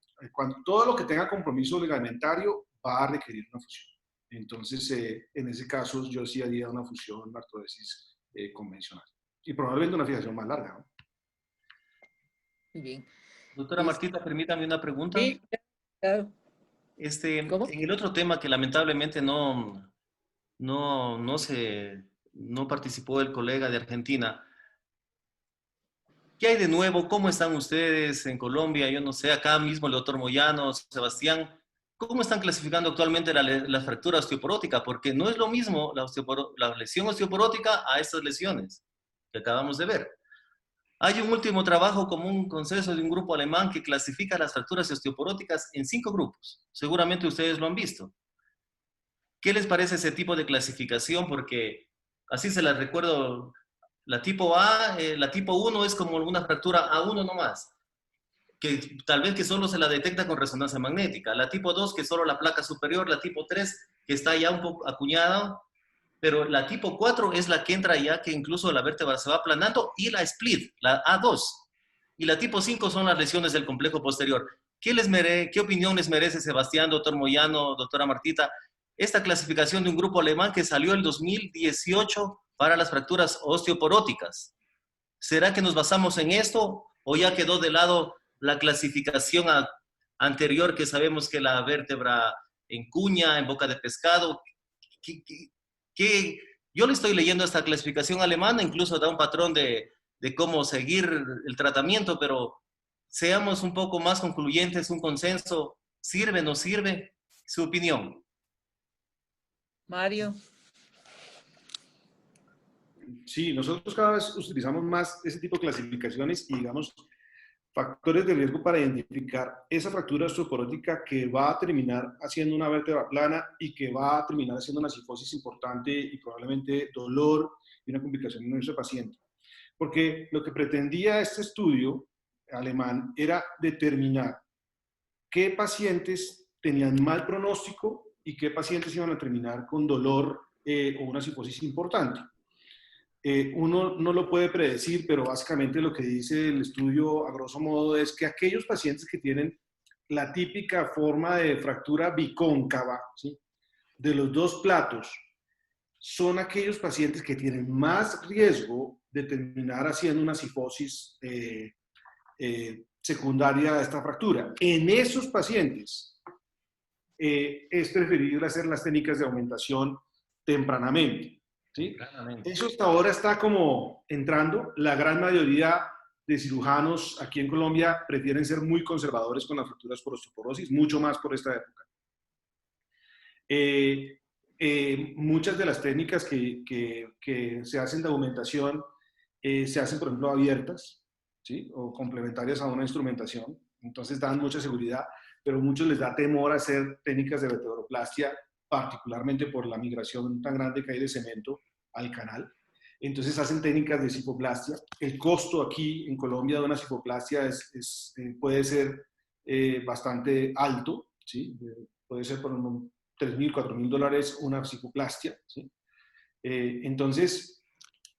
Todo lo que tenga compromiso ligamentario va a requerir una fusión. Entonces, en ese caso, yo sí haría una fusión artrodesis convencional. Y probablemente una fijación más larga, ¿no? Muy bien. Doctora Martita, permítame una pregunta. Sí, claro. ¿Cómo? En el otro tema que lamentablemente no participó el colega de Argentina, ¿qué hay de nuevo? ¿Cómo están ustedes en Colombia? Yo no sé, acá mismo el doctor Moyano, Sebastián, ¿cómo están clasificando actualmente la fractura osteoporótica? Porque no es lo mismo la lesión osteoporótica a estas lesiones que acabamos de ver. Hay un último trabajo como un consenso de un grupo alemán que clasifica las fracturas osteoporóticas en 5 grupos. Seguramente ustedes lo han visto. ¿Qué les parece ese tipo de clasificación? Porque así se las recuerdo. La tipo A, la tipo 1 es como una fractura A1 nomás, que tal vez que solo se la detecta con resonancia magnética. La tipo 2, que solo la placa superior. La tipo 3, que está ya un poco acuñada. Pero la tipo 4 es la que entra ya, que incluso la vértebra se va aplanando, y la split, la A2. Y la tipo 5 son las lesiones del complejo posterior. ¿Qué opinión les merece, Sebastián, doctor Moyano, doctora Martita, esta clasificación de un grupo alemán que salió en 2018 para las fracturas osteoporóticas? ¿Será que nos basamos en esto o ya quedó de lado la clasificación anterior, que sabemos que la vértebra en cuña, en boca de pescado? Yo le estoy leyendo esta clasificación alemana, incluso da un patrón de cómo seguir el tratamiento, pero seamos un poco más concluyentes, un consenso, ¿sirve o no sirve? Su opinión. Mario. Sí, nosotros cada vez utilizamos más ese tipo de clasificaciones y, digamos, factores de riesgo para identificar esa fractura osteoporótica que va a terminar haciendo una vértebra plana y que va a terminar haciendo una cifosis importante y probablemente dolor y una complicación en nuestro paciente. Porque lo que pretendía este estudio alemán era determinar qué pacientes tenían mal pronóstico y qué pacientes iban a terminar con dolor o una cifosis importante. Uno no lo puede predecir, pero básicamente lo que dice el estudio a grosso modo es que aquellos pacientes que tienen la típica forma de fractura bicóncava, ¿sí?, de los dos platos, son aquellos pacientes que tienen más riesgo de terminar haciendo una cifosis secundaria a esta fractura. En esos pacientes es preferible hacer las técnicas de aumentación tempranamente. ¿Sí? Eso hasta ahora está como entrando. La gran mayoría de cirujanos aquí en Colombia prefieren ser muy conservadores con las fracturas por osteoporosis, mucho más por esta época. Muchas de las técnicas que se hacen de aumentación se hacen, por ejemplo, abiertas, ¿sí?, o complementarias a una instrumentación. Entonces dan mucha seguridad, pero a muchos les da temor hacer técnicas de vertebroplastia, particularmente por la migración tan grande que hay de cemento al canal. Entonces hacen técnicas de cifoplastia. El costo aquí en Colombia de una cifoplastia puede ser bastante alto, ¿sí? Puede ser por unos $3,000, $4,000 una cifoplastia, ¿sí? Entonces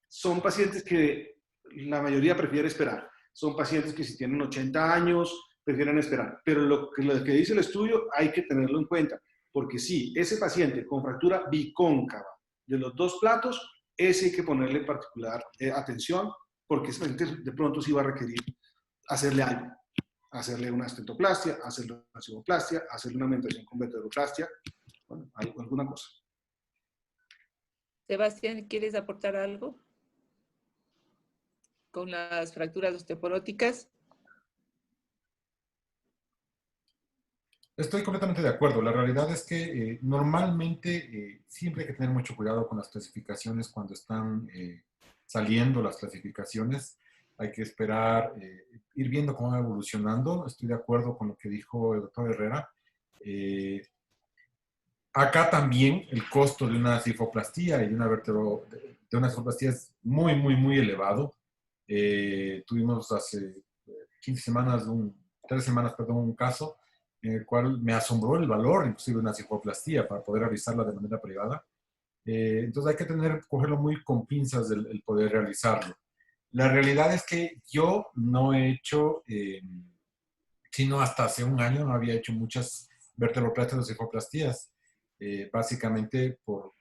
son pacientes que la mayoría prefiere esperar. Son pacientes que si tienen 80 años prefieren esperar. Pero lo que dice el estudio hay que tenerlo en cuenta. Porque sí, ese paciente con fractura bicóncava de los dos platos, ese hay que ponerle particular atención, porque ese paciente de pronto sí va a requerir hacerle algo. Hacerle una estentoplastia, hacerle una cifoplastia, hacerle una aumentación con vertebroplastia. Bueno, hay alguna cosa. Sebastián, ¿quieres aportar algo con las fracturas osteoporóticas? Estoy completamente de acuerdo. La realidad es que normalmente siempre hay que tener mucho cuidado con las clasificaciones cuando están saliendo las clasificaciones. hay que esperar, ir viendo cómo va evolucionando. Estoy de acuerdo con lo que dijo el doctor Herrera. Acá también el costo de una cifoplastía y de una cifoplastía es muy, muy, muy elevado. Tuvimos hace 3 semanas, un caso en el cual me asombró el valor inclusive de una cifoplastía para poder realizarla de manera privada. Entonces hay que cogerlo muy con pinzas el poder realizarlo. La realidad es que yo no he hecho, sino hasta hace un año no había hecho muchas vertebroplastias o cifoplastías, básicamente por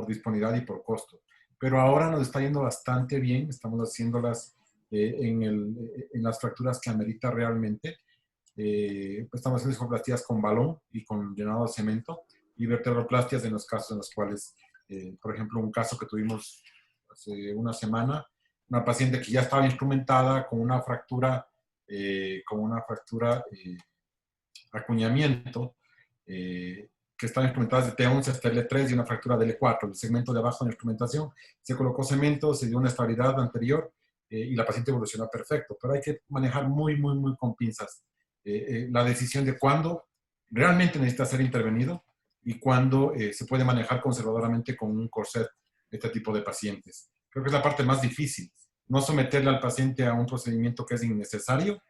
disponibilidad y por costo. Pero ahora nos está yendo bastante bien, estamos haciéndolas en las fracturas que amerita realmente. Estamos haciendo cifoplastías con balón y con llenado de cemento, y vertebroplastias en los casos en los cuales, por ejemplo, un caso que tuvimos hace una semana, una paciente que ya estaba instrumentada con una fractura acuñamiento, que estaba instrumentada de T11 hasta L3 y una fractura de L4. El segmento de abajo de la instrumentación se colocó cemento, se dio una estabilidad anterior y la paciente evolucionó perfecto. Pero hay que manejar muy, muy, muy con pinzas la decisión de cuándo realmente necesita ser intervenido y cuándo se puede manejar conservadoramente con un corset este tipo de pacientes. Creo que es la parte más difícil, no someterle al paciente a un procedimiento que es innecesario,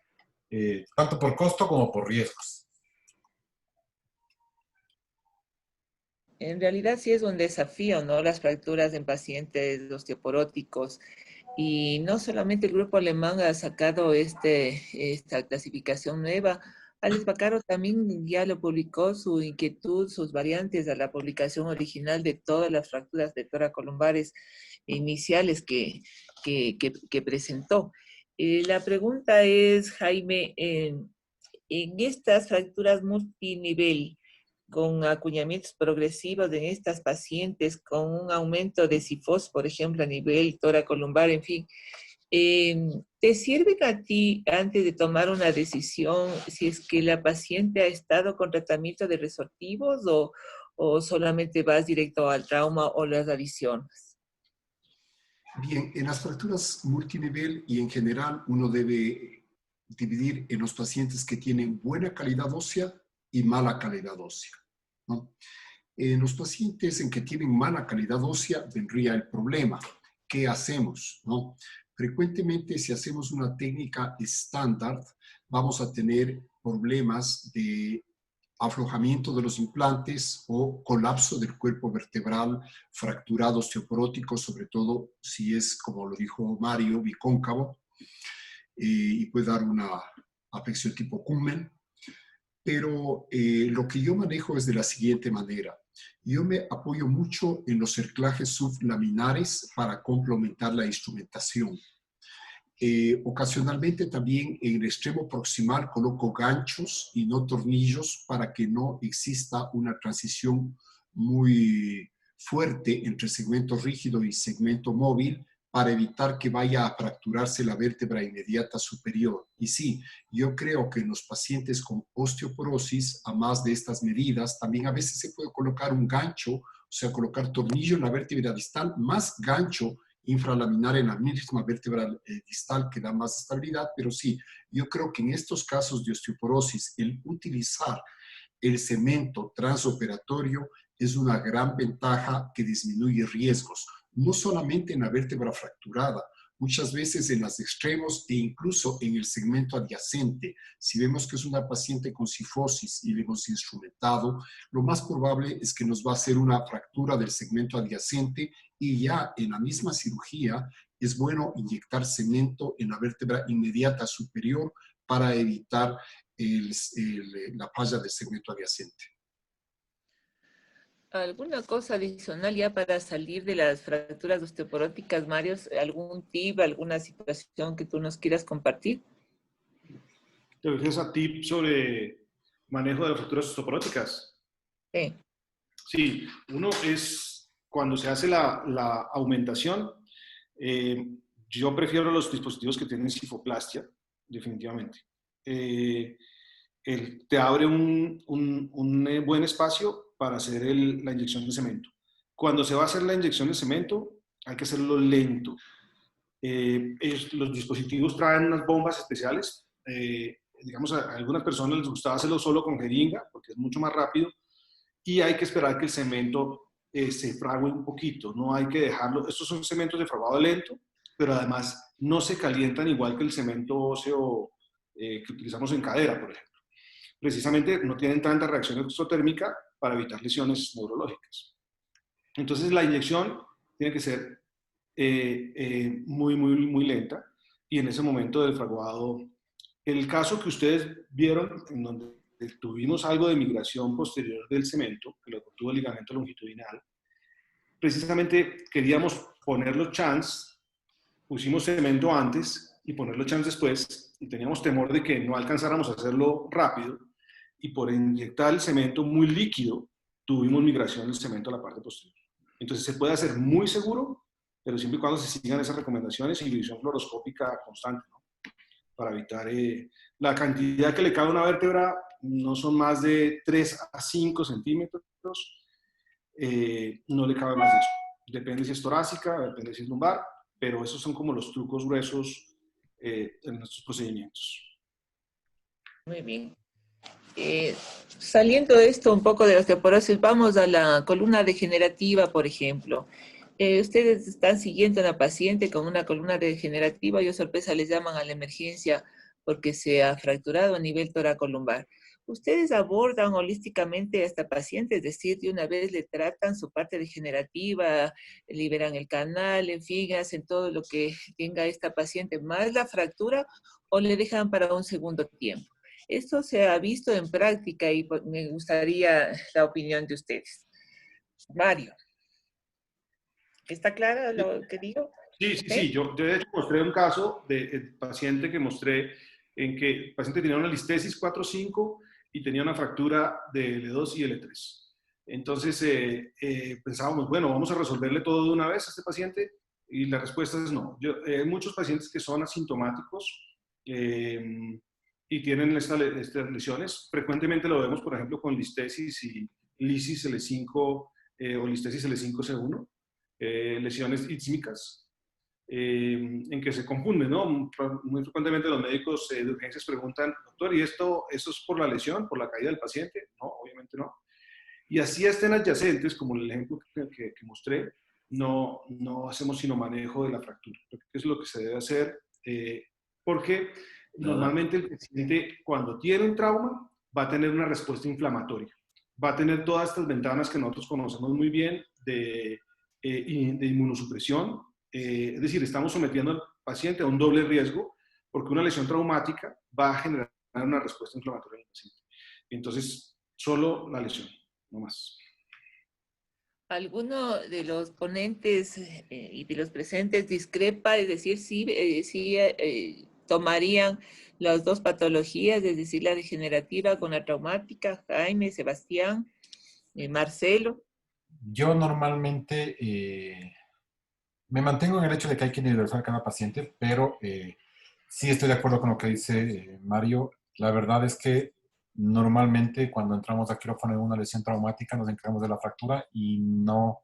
tanto por costo como por riesgos. En realidad sí es un desafío, ¿no? Las fracturas en pacientes osteoporóticos. Y no solamente el grupo alemán ha sacado esta clasificación nueva, Alex Baccaro también ya lo publicó, su inquietud, sus variantes a la publicación original de todas las fracturas de toracolumbares iniciales que presentó. La pregunta es, Jaime, en estas fracturas multinivel, con acuñamientos progresivos en estas pacientes, con un aumento de CIFOS, por ejemplo, a nivel toracolumbar, en fin, ¿te sirven a ti antes de tomar una decisión si es que la paciente ha estado con tratamiento de resortivos o solamente vas directo al trauma o las adiciones? Bien, en las fracturas multinivel y en general uno debe dividir en los pacientes que tienen buena calidad ósea y mala calidad ósea, ¿no? En los pacientes en que tienen mala calidad ósea vendría el problema. ¿Qué hacemos, no? Frecuentemente, si hacemos una técnica estándar, vamos a tener problemas de aflojamiento de los implantes o colapso del cuerpo vertebral, fracturado osteoporótico, sobre todo si es, como lo dijo Mario, bicóncavo, y puede dar una afección tipo Kuhlmann. Pero lo que yo manejo es de la siguiente manera. Yo me apoyo mucho en los cerclajes sublaminares para complementar la instrumentación. Ocasionalmente también en el extremo proximal coloco ganchos y no tornillos para que no exista una transición muy fuerte entre segmento rígido y segmento móvil, para evitar que vaya a fracturarse la vértebra inmediata superior. Y sí, yo creo que en los pacientes con osteoporosis, a más de estas medidas, también a veces se puede colocar un gancho, o sea, colocar tornillo en la vértebra distal, más gancho infralaminar en la misma vértebra distal, que da más estabilidad. Pero sí, yo creo que en estos casos de osteoporosis, el utilizar el cemento transoperatorio es una gran ventaja que disminuye riesgos, no solamente en la vértebra fracturada, muchas veces en los extremos e incluso en el segmento adyacente. Si vemos que es una paciente con cifosis y le hemos instrumentado, lo más probable es que nos va a hacer una fractura del segmento adyacente, y ya en la misma cirugía es bueno inyectar cemento en la vértebra inmediata superior para evitar la falla del segmento adyacente. ¿Alguna cosa adicional ya para salir de las fracturas osteoporóticas, Mario? ¿Algún tip, alguna situación que tú nos quieras compartir? ¿Te refieres a tips sobre manejo de las fracturas osteoporóticas? Sí. Sí, uno es cuando se hace la aumentación, yo prefiero los dispositivos que tienen cifoplastia, definitivamente. Te abre un buen espacio para hacer la inyección de cemento. Cuando se va a hacer la inyección de cemento, hay que hacerlo lento. Los dispositivos traen unas bombas especiales. Digamos, a algunas personas les gustaba hacerlo solo con jeringa, porque es mucho más rápido, y hay que esperar que el cemento se frague un poquito. No hay que dejarlo. Estos son cementos de fraguado lento, pero además no se calientan igual que el cemento óseo que utilizamos en cadera, por ejemplo. Precisamente no tienen tanta reacción exotérmica para evitar lesiones neurológicas. Entonces la inyección tiene que ser muy lenta, y en ese momento del fraguado, el caso que ustedes vieron en donde tuvimos algo de migración posterior del cemento, que lo contuvo el ligamento longitudinal, precisamente queríamos poner los chans, pusimos cemento antes y poner los chans después, y teníamos temor de que no alcanzáramos a hacerlo rápido, y por inyectar el cemento muy líquido, tuvimos migración del cemento a la parte posterior. Entonces se puede hacer muy seguro, pero siempre y cuando se sigan esas recomendaciones y visión fluoroscópica constante, ¿no? Para evitar la cantidad que le cabe a una vértebra, no son más de 3 a 5 centímetros, no le cabe más de eso. Depende si es torácica, depende si es lumbar, pero esos son como los trucos gruesos en nuestros procedimientos. Muy bien. Saliendo de esto un poco de la osteoporosis, vamos a la columna degenerativa, por ejemplo. Ustedes están siguiendo a una paciente con una columna degenerativa y, oh sorpresa, les llaman a la emergencia porque se ha fracturado a nivel toracolumbar. ¿Ustedes abordan holísticamente a esta paciente? Es decir, de una vez le tratan su parte degenerativa, liberan el canal, en fin, hacen todo lo que tenga esta paciente, más la fractura, o le dejan para un segundo tiempo? Esto se ha visto en práctica y me gustaría la opinión de ustedes. Mario, ¿está claro lo que digo? Sí. Yo de hecho mostré un caso de paciente que mostré en que el paciente tenía una listesis 4-5 y tenía una fractura de L2 y L3. Entonces pensábamos, bueno, vamos a resolverle todo de una vez a este paciente, y la respuesta es no. Hay muchos pacientes que son asintomáticos y tienen estas lesiones. Frecuentemente lo vemos, por ejemplo, con listesis y lisis L5 o listesis L5C1, lesiones ísmicas, en que se confunden, ¿no? Muy frecuentemente los médicos de urgencias preguntan, doctor, ¿y eso es por la lesión, por la caída del paciente? No, obviamente no. Y así estén adyacentes, como el ejemplo que mostré, no hacemos sino manejo de la fractura. ¿Qué es lo que se debe hacer? Porque normalmente el paciente, cuando tiene un trauma, va a tener una respuesta inflamatoria. Va a tener todas estas ventanas que nosotros conocemos muy bien de inmunosupresión. Es decir, estamos sometiendo al paciente a un doble riesgo, porque una lesión traumática va a generar una respuesta inflamatoria en el paciente. Entonces, solo la lesión, no más. ¿Alguno de los ponentes y de los presentes discrepa? Es decir, sí tomarían las dos patologías, es decir, la degenerativa con la traumática. Jaime, Sebastián, Marcelo. Yo normalmente me mantengo en el hecho de que hay que individualizar cada paciente, pero sí estoy de acuerdo con lo que dice Mario. La verdad es que normalmente cuando entramos a quirófano en una lesión traumática nos encargamos de la fractura y no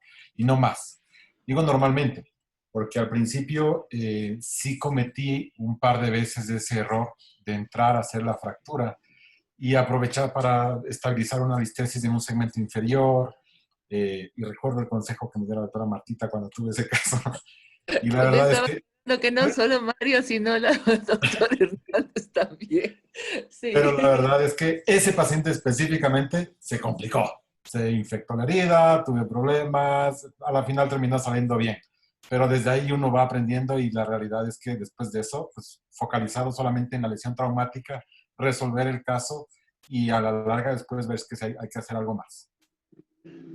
más. Digo normalmente, porque al principio sí cometí un par de veces ese error de entrar a hacer la fractura y aprovechar para estabilizar una listesis en un segmento inferior. Y recuerdo el consejo que me dio la doctora Martita cuando tuve ese caso. Y la verdad es que... Que no solo Mario, sino la doctora Hernández también. Sí. Pero la verdad es que ese paciente específicamente se complicó. Se infectó la herida, tuve problemas, a la final terminó saliendo bien. Pero desde ahí uno va aprendiendo, y la realidad es que después de eso, pues focalizado solamente en la lesión traumática, resolver el caso, y a la larga después ves que hay que hacer algo más.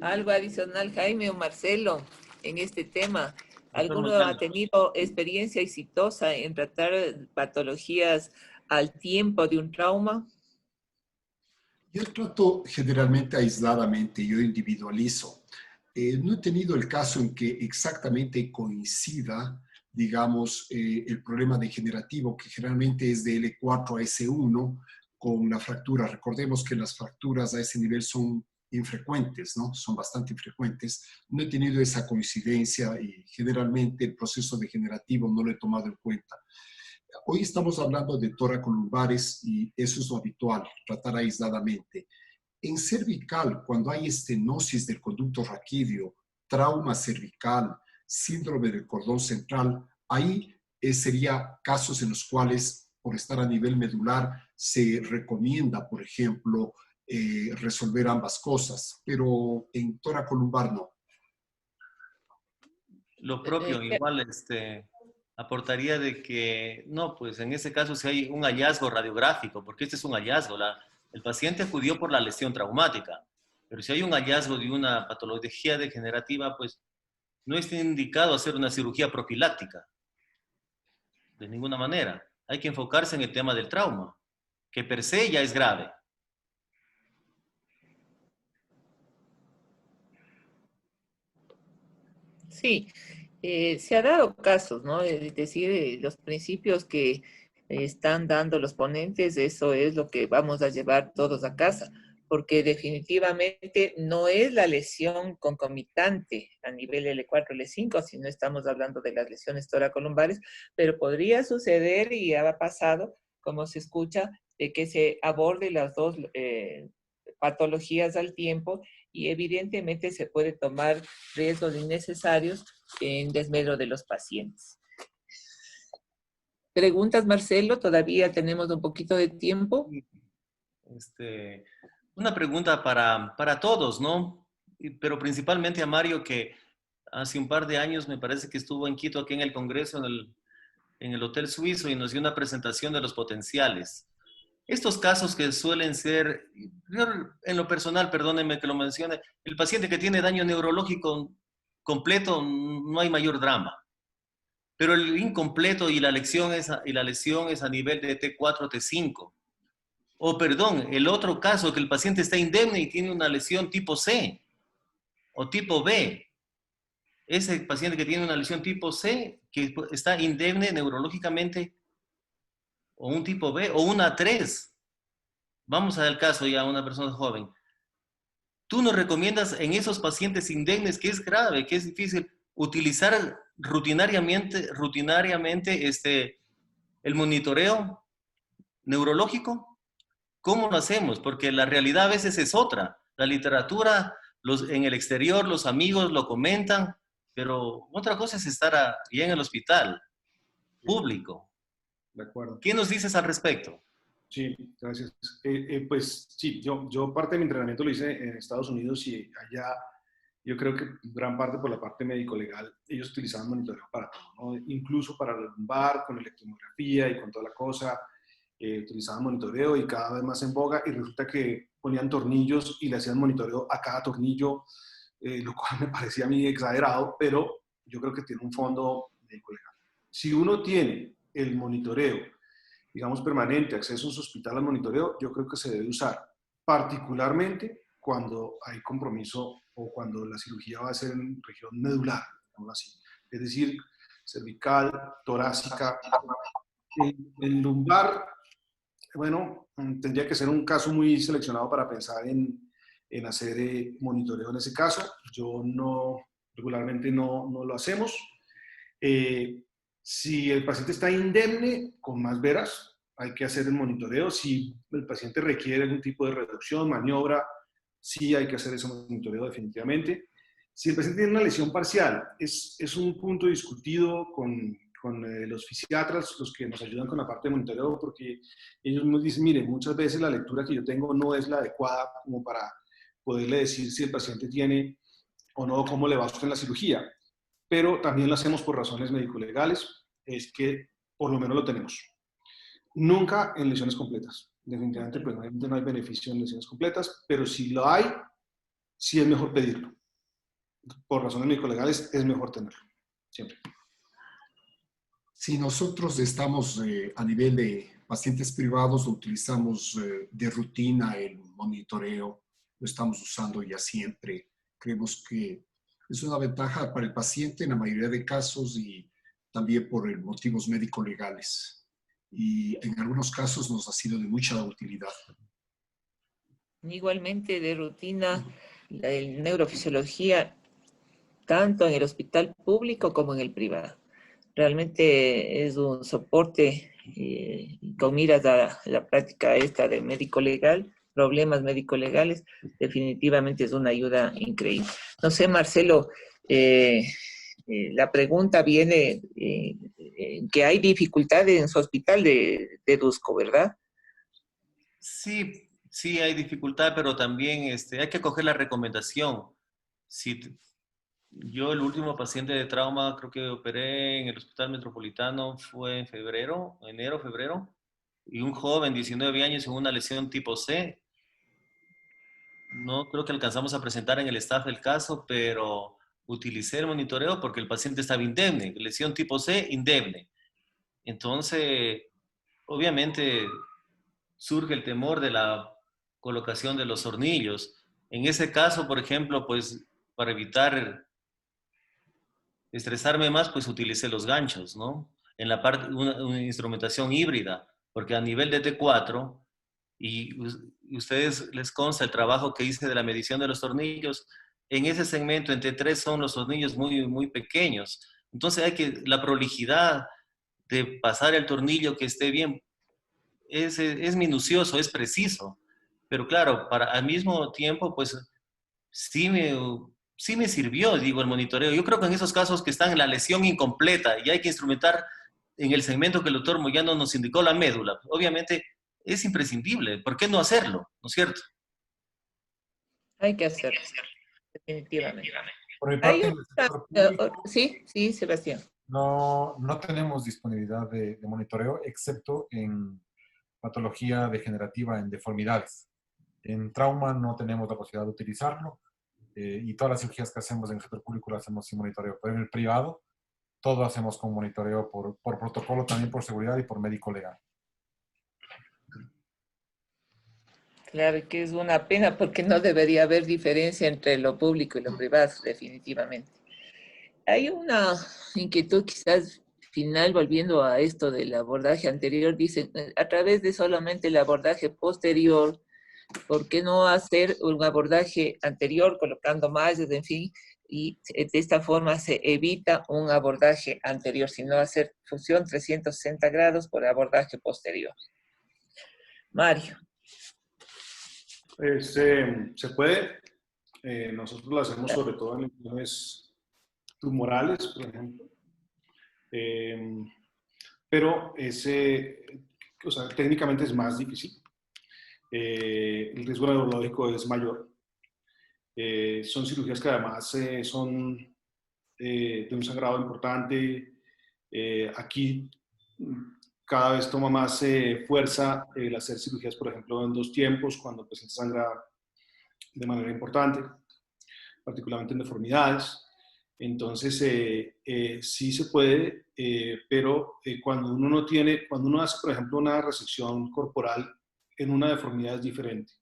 ¿Algo adicional, Jaime o Marcelo, en este tema? ¿Alguno ha tenido experiencia exitosa en tratar patologías al tiempo de un trauma? Yo trato generalmente aisladamente, yo individualizo. No he tenido el caso en que exactamente coincida, digamos, el problema degenerativo, que generalmente es de L4 a S1, con la fractura. Recordemos que las fracturas a ese nivel son infrecuentes, ¿no? Son bastante infrecuentes. No he tenido esa coincidencia y generalmente el proceso degenerativo no lo he tomado en cuenta. Hoy estamos hablando de toracolumbares y eso es lo habitual, tratar aisladamente. En cervical, cuando hay estenosis del conducto raquídeo, trauma cervical, síndrome del cordón central, ahí sería casos en los cuales, por estar a nivel medular, se recomienda, por ejemplo, resolver ambas cosas, pero en toracolumbar no. Lo propio, igual, aportaría de que, no, pues en ese caso si hay un hallazgo radiográfico, porque este es un hallazgo, el paciente acudió por la lesión traumática, pero si hay un hallazgo de una patología degenerativa, pues no está indicado hacer una cirugía profiláctica, de ninguna manera. Hay que enfocarse en el tema del trauma, que per se ya es grave. Sí, se ha dado casos, ¿no? Es decir, los principios que están dando los ponentes, eso es lo que vamos a llevar todos a casa, porque definitivamente no es la lesión concomitante a nivel L4, L5, si no estamos hablando de las lesiones toracolumbares, pero podría suceder y ha pasado, como se escucha, de que se aborde las dos patologías al tiempo y evidentemente se puede tomar riesgos innecesarios en desmedro de los pacientes. ¿Preguntas, Marcelo? Todavía tenemos un poquito de tiempo. Una pregunta para todos, ¿no? Pero principalmente a Mario, que hace un par de años me parece que estuvo en Quito, aquí en el Congreso, en el Hotel Suizo, y nos dio una presentación de los potenciales. Estos casos que suelen ser, yo en lo personal, perdónenme que lo mencione, el paciente que tiene daño neurológico completo, no hay mayor drama. Pero el incompleto y la lesión es a nivel de T4, T5. O perdón, el otro caso, que el paciente está indemne y tiene una lesión tipo C o tipo B. Ese paciente que tiene una lesión tipo C, que está indemne neurológicamente, o un tipo B, o una 3. Vamos al caso ya, una persona joven. ¿Tú nos recomiendas en esos pacientes indemnes, que es grave, que es difícil, utilizar rutinariamente el monitoreo neurológico? ¿Cómo lo hacemos? Porque la realidad a veces es otra. La literatura, en el exterior, los amigos lo comentan, pero otra cosa es estar ya en el hospital público. De acuerdo. ¿Qué nos dices al respecto? Sí, gracias. Pues sí, yo parte de mi entrenamiento lo hice en Estados Unidos y allá yo creo que gran parte por la parte médico-legal, ellos utilizaban monitoreo para todo, ¿no? Incluso para el lumbar, con electromiografía y con toda la cosa, utilizaban monitoreo y cada vez más en boga, y resulta que ponían tornillos y le hacían monitoreo a cada tornillo, lo cual me parecía a mí exagerado, pero yo creo que tiene un fondo médico-legal. Si uno tiene el monitoreo, digamos, permanente, acceso en su hospital al monitoreo, yo creo que se debe usar, particularmente cuando hay compromiso o cuando la cirugía va a ser en región medular, digamos así. Es decir, cervical, torácica. El lumbar, bueno, tendría que ser un caso muy seleccionado para pensar en hacer monitoreo en ese caso. Yo regularmente no lo hacemos. Si el paciente está indemne, con más veras, hay que hacer el monitoreo. Si el paciente requiere algún tipo de reducción, maniobra, sí hay que hacer ese monitoreo definitivamente. Si el paciente tiene una lesión parcial, es un punto discutido con los fisiatras, los que nos ayudan con la parte de monitoreo, porque ellos nos dicen, mire, muchas veces la lectura que yo tengo no es la adecuada como para poderle decir si el paciente tiene o no, cómo le va a usted en la cirugía. Pero también lo hacemos por razones médico-legales, es que por lo menos lo tenemos. Nunca en lesiones completas. Definitivamente pues, no hay beneficio en lesiones completas, pero si lo hay, sí es mejor pedirlo. Por razones médico-legales es mejor tenerlo, siempre. Si nosotros estamos a nivel de pacientes privados, utilizamos de rutina el monitoreo, lo estamos usando ya siempre. Creemos que es una ventaja para el paciente en la mayoría de casos y también por motivos médico-legales. Y en algunos casos nos ha sido de mucha utilidad. Igualmente de rutina, la de neurofisiología, tanto en el hospital público como en el privado. Realmente es un soporte con miras a la práctica esta de médico legal, problemas médico-legales, definitivamente es una ayuda increíble. No sé, Marcelo, la pregunta viene que hay dificultades en su hospital de Dusco, ¿verdad? Sí, sí hay dificultad, pero también hay que coger la recomendación. Si yo el último paciente de trauma creo que operé en el Hospital Metropolitano fue en febrero, enero, febrero, y un joven, 19 años, en una lesión tipo C. No creo que alcanzamos a presentar en el staff el caso, pero utilicé el monitoreo porque el paciente estaba indemne, lesión tipo C, indemne. Entonces, obviamente surge el temor de la colocación de los tornillos. En ese caso, por ejemplo, pues para evitar estresarme más, pues utilicé los ganchos, ¿no? En la parte, una instrumentación híbrida, porque a nivel de T4, y ustedes les consta el trabajo que hice de la medición de los tornillos, en ese segmento en T3 son los tornillos muy, muy pequeños. Entonces hay que, la prolijidad de pasar el tornillo que esté bien, es minucioso, es preciso. Pero claro, para, al mismo tiempo, pues sí sí me sirvió, digo, el monitoreo. Yo creo que en esos casos que están en la lesión incompleta y hay que instrumentar en el segmento que el doctor Moyano nos indicó, la médula, obviamente es imprescindible. ¿Por qué no hacerlo? ¿No es cierto? Hay que hacerlo, definitivamente. Por mi Hay parte, en el sector público, sí, sí, Sebastián. no tenemos disponibilidad de monitoreo, excepto en patología degenerativa, en deformidades. En trauma no tenemos la posibilidad de utilizarlo, y todas las cirugías que hacemos en el sector público las hacemos sin monitoreo, pero en el privado todo hacemos con monitoreo por protocolo, también por seguridad y por médico legal. Claro que es una pena porque no debería haber diferencia entre lo público y lo privado, definitivamente. Hay una inquietud quizás final, volviendo a esto del abordaje anterior, dicen, a través de solamente el abordaje posterior, ¿por qué no hacer un abordaje anterior colocando mallas, en fin? Y de esta forma se evita un abordaje anterior, sino hacer fusión 360 grados por abordaje posterior. Mario. Se puede. Nosotros lo hacemos sobre todo en lesiones tumorales, por ejemplo. Pero o sea, técnicamente es más difícil. El riesgo neurológico es mayor. Son cirugías que además son de un sangrado importante. Aquí cada vez toma más fuerza el hacer cirugías, por ejemplo, en 2 tiempos, cuando el paciente sangra de manera importante, particularmente en deformidades. Entonces, sí se puede, pero cuando uno hace, por ejemplo, una resección corporal en una deformidad es diferente.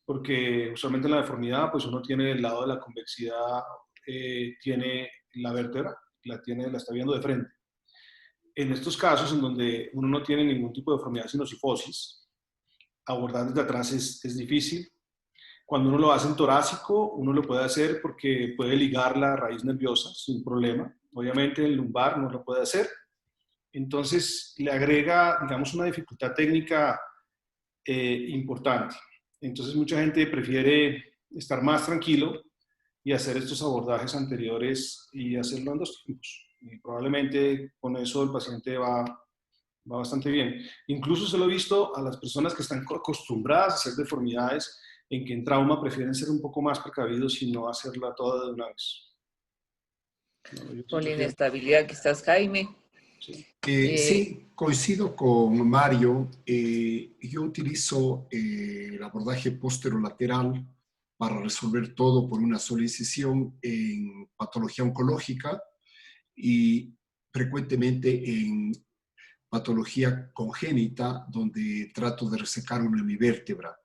Porque usualmente en la deformidad, pues uno tiene el lado de la convexidad, tiene la vértebra, la está viendo de frente. En estos casos, en donde uno no tiene ningún tipo de deformidad sino cifosis, abordar desde atrás es difícil. Cuando uno lo hace en torácico, uno lo puede hacer porque puede ligar la raíz nerviosa sin problema. Obviamente en lumbar no lo puede hacer. Entonces le agrega, digamos, una dificultad técnica importante. Entonces mucha gente prefiere estar más tranquilo y hacer estos abordajes anteriores y hacerlo en 2 tiempos. Y probablemente con eso el paciente va bastante bien. Incluso se lo he visto a las personas que están acostumbradas a hacer deformidades, en que en trauma prefieren ser un poco más precavidos y no hacerla toda de una vez. Por la inestabilidad que estás, Jaime. Sí. Sí, coincido con Mario. Yo utilizo el abordaje posterolateral para resolver todo por una sola incisión en patología oncológica y frecuentemente en patología congénita, donde trato de resecar una hemivértebra.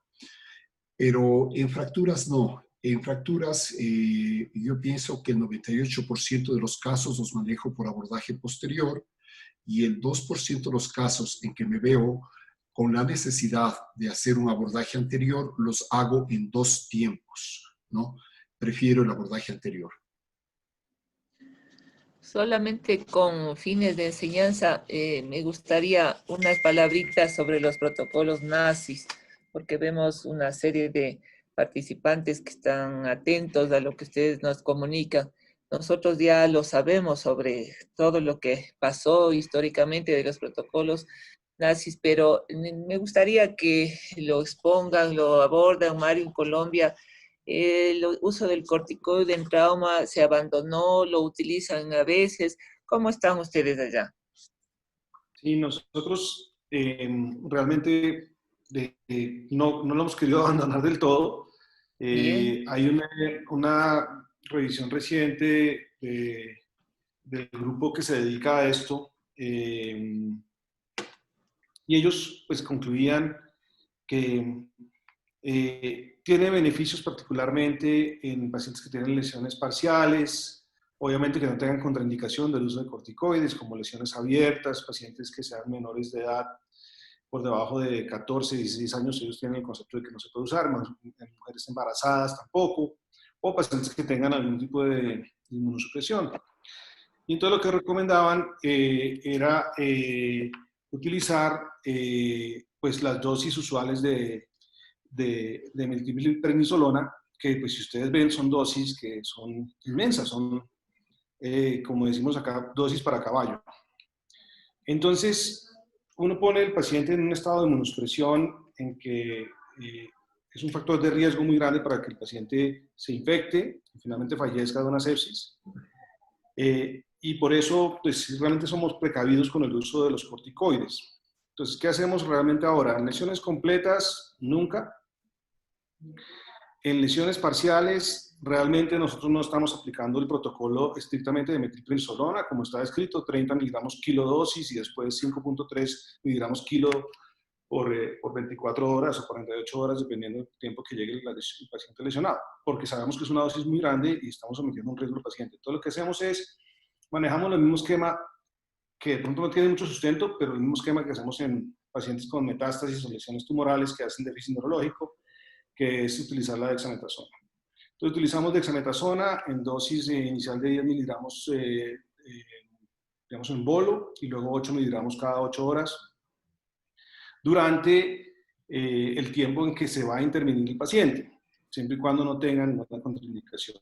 Pero en fracturas no. En fracturas yo pienso que el 98% de los casos los manejo por abordaje posterior y el 2% de los casos en que me veo con la necesidad de hacer un abordaje anterior, los hago en 2 tiempos, ¿no? Prefiero el abordaje anterior. Solamente con fines de enseñanza, me gustaría unas palabritas sobre los protocolos nazis, porque vemos una serie de participantes que están atentos a lo que ustedes nos comunican. Nosotros ya lo sabemos sobre todo lo que pasó históricamente de los protocolos nazis, pero me gustaría que lo expongan, lo abordan, Mario, en Colombia. El uso del corticoide en trauma se abandonó, lo utilizan a veces. ¿Cómo están ustedes allá? Sí, nosotros realmente no lo hemos querido abandonar del todo. Hay una revisión reciente del grupo que se dedica a esto y ellos pues concluían que tiene beneficios particularmente en pacientes que tienen lesiones parciales, obviamente que no tengan contraindicación del uso de corticoides, como lesiones abiertas, pacientes que sean menores de edad, por debajo de 14, 16 años, ellos tienen el concepto de que no se puede usar, en mujeres embarazadas tampoco, o pacientes que tengan algún tipo de inmunosupresión. Y entonces lo que recomendaban era utilizar pues las dosis usuales de metilprednisolona, que pues si ustedes ven son dosis que son inmensas, son como decimos acá, dosis para caballo. Entonces, uno pone al paciente en un estado de inmunosupresión en que es un factor de riesgo muy grande para que el paciente se infecte y finalmente fallezca de una sepsis. Y por eso, pues realmente somos precavidos con el uso de los corticoides. Entonces, ¿qué hacemos realmente ahora? En lesiones completas, nunca. En lesiones parciales, realmente nosotros no estamos aplicando el protocolo estrictamente de metilprednisolona, como está escrito, 30 miligramos kilo dosis y después 5.3 miligramos kilo por 24 horas o 48 horas, dependiendo del tiempo que llegue el paciente lesionado, porque sabemos que es una dosis muy grande y estamos sometiendo un riesgo al paciente. Todo lo que hacemos es, manejamos el mismo esquema que de pronto no tiene mucho sustento, pero el mismo esquema que hacemos en pacientes con metástasis o lesiones tumorales que hacen déficit neurológico, que es utilizar la dexametasona. Entonces utilizamos dexametasona en dosis inicial de 10 miligramos, digamos en bolo, y luego 8 miligramos cada 8 horas, durante el tiempo en que se va a intervenir el paciente, siempre y cuando no tenga ninguna contraindicación.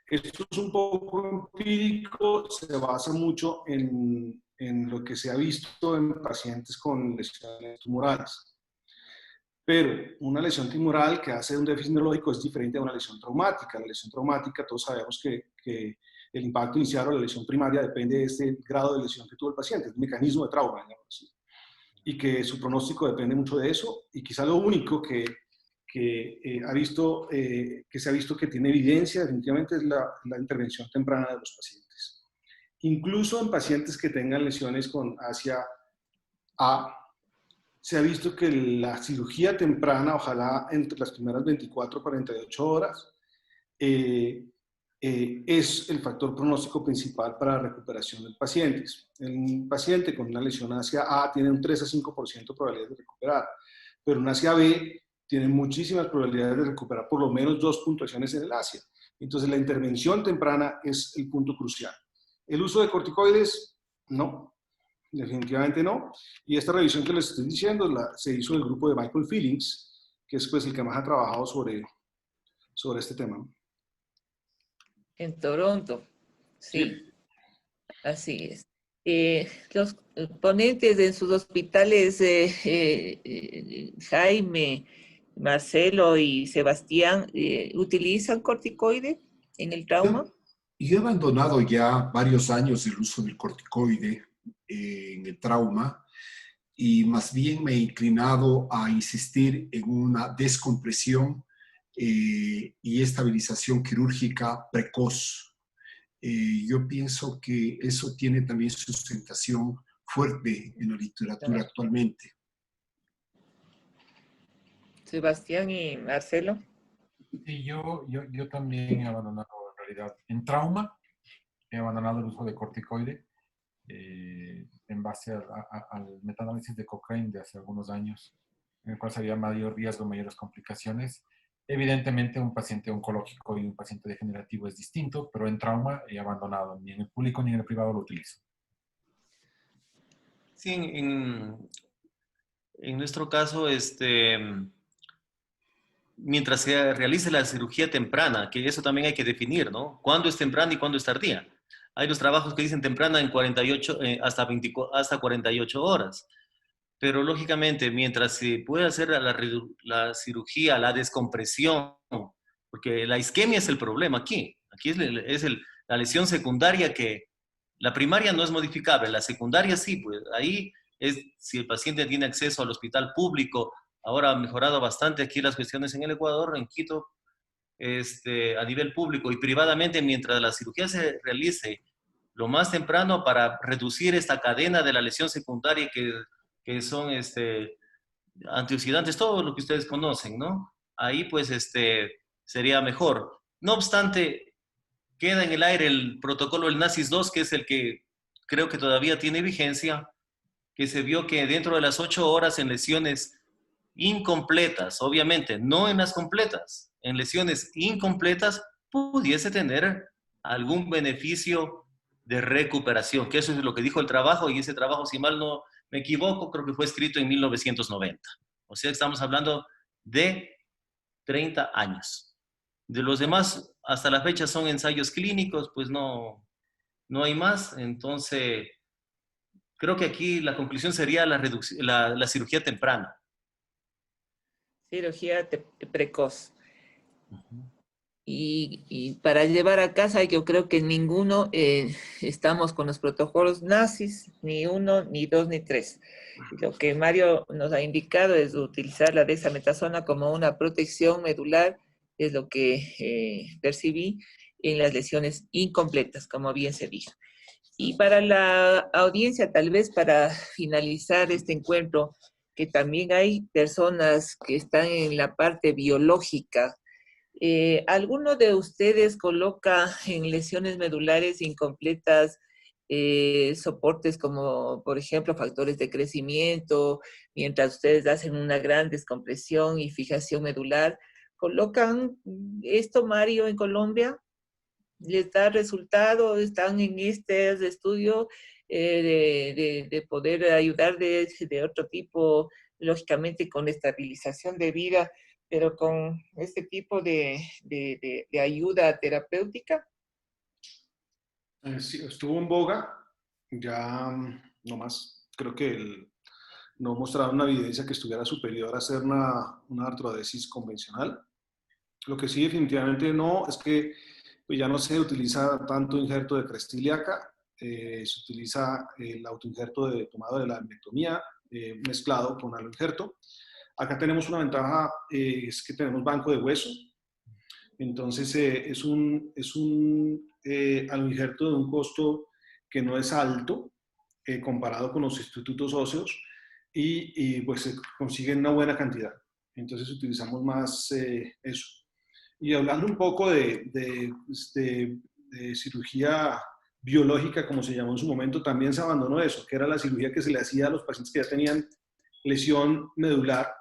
Esto es un poco empírico, se basa mucho en lo que se ha visto en pacientes con lesiones tumorales. Pero una lesión tumoral que hace un déficit neurológico es diferente a una lesión traumática. La lesión traumática, todos sabemos que el impacto inicial o la lesión primaria depende de este grado de lesión que tuvo el paciente, el mecanismo de trauma, digamos así. Y que su pronóstico depende mucho de eso. Y quizá lo único que se ha visto que tiene evidencia definitivamente es la intervención temprana de los pacientes. Incluso en pacientes que tengan lesiones con Asia A, se ha visto que la cirugía temprana, ojalá entre las primeras 24 o 48 horas, es el factor pronóstico principal para la recuperación del paciente. El paciente con una lesión hacia A tiene un 3 a 5% de probabilidades de recuperar, pero un hacia B tiene muchísimas probabilidades de recuperar por lo menos 2 puntuaciones en el ASIA. Entonces la intervención temprana es el punto crucial. El uso de corticoides, no. Definitivamente no. Y esta revisión que les estoy diciendo se hizo del grupo de Michael Feelings, que es pues el que más ha trabajado sobre este tema. En Toronto, sí, así es. Los ponentes en sus hospitales, Jaime, Marcelo y Sebastián, ¿utilizan corticoide en el trauma? Yo he abandonado ya varios años el uso del corticoide en el trauma y más bien me he inclinado a insistir en una descompresión y estabilización quirúrgica precoz. Yo pienso que eso tiene también sustentación fuerte en la literatura actualmente. Sebastián y Marcelo. Sí, yo también he abandonado en realidad en trauma, he abandonado el uso de corticoide en base al metaanálisis de Cochrane de hace algunos años, en el cual se había mayor riesgo, mayores complicaciones. Evidentemente, un paciente oncológico y un paciente degenerativo es distinto, pero en trauma y abandonado, ni en el público ni en el privado lo utilizo. Sí, en nuestro caso, mientras se realice la cirugía temprana, que eso también hay que definir, ¿no? ¿Cuándo es temprana y cuándo es tardía? Hay los trabajos que dicen temprana en 48, hasta 48 horas. Pero lógicamente, mientras se puede hacer la cirugía, la descompresión, porque la isquemia es el problema aquí. Aquí es la lesión secundaria que la primaria no es modificable, la secundaria sí, pues ahí es si el paciente tiene acceso al hospital público. Ahora ha mejorado bastante aquí las cuestiones en el Ecuador, en Quito, a nivel público y privadamente, mientras la cirugía se realice lo más temprano para reducir esta cadena de la lesión secundaria que son antioxidantes, todo lo que ustedes conocen, ¿no? Ahí pues sería mejor. No obstante, queda en el aire el protocolo del NACIS 2, que es el que creo que todavía tiene vigencia, que se vio que dentro de las 8 horas en lesiones incompletas, obviamente, no en las completas, en lesiones incompletas, pudiese tener algún beneficio de recuperación, que eso es lo que dijo el trabajo, y ese trabajo, si mal no me equivoco, creo que fue escrito en 1990. O sea, estamos hablando de 30 años. De los demás, hasta la fecha son ensayos clínicos, pues no hay más. Entonces, creo que aquí la conclusión sería la cirugía temprana. Cirugía precoz. Y para llevar a casa, yo creo que ninguno estamos con los protocolos NACIS, ni 1, ni 2, ni 3. Lo que Mario nos ha indicado es utilizar la dexametasona como una protección medular, es lo que percibí en las lesiones incompletas, como bien se dijo. Y para la audiencia, tal vez para finalizar este encuentro, que también hay personas que están en la parte biológica. ¿Alguno de ustedes coloca en lesiones medulares incompletas soportes como, por ejemplo, factores de crecimiento, mientras ustedes hacen una gran descompresión y fijación medular? ¿Colocan esto, Mario, en Colombia? ¿Les da resultado? ¿Están en este estudio de poder ayudar de otro tipo, lógicamente con estabilización de vida, pero con este tipo de ayuda terapéutica? Sí, estuvo en boga, ya no más. Creo que no mostraron una evidencia que estuviera superior a hacer una artrodesis convencional. Lo que sí definitivamente no es que pues ya no se utiliza tanto injerto de cresta ilíaca, se utiliza el autoinjerto tomado de la albectomía mezclado con aloinjerto. Acá tenemos una ventaja, es que tenemos banco de hueso, entonces es un aloinjerto de un costo que no es alto comparado con los institutos óseos y pues se consigue una buena cantidad. Entonces utilizamos más eso. Y hablando un poco de cirugía biológica, como se llamó en su momento, también se abandonó eso, que era la cirugía que se le hacía a los pacientes que ya tenían lesión medular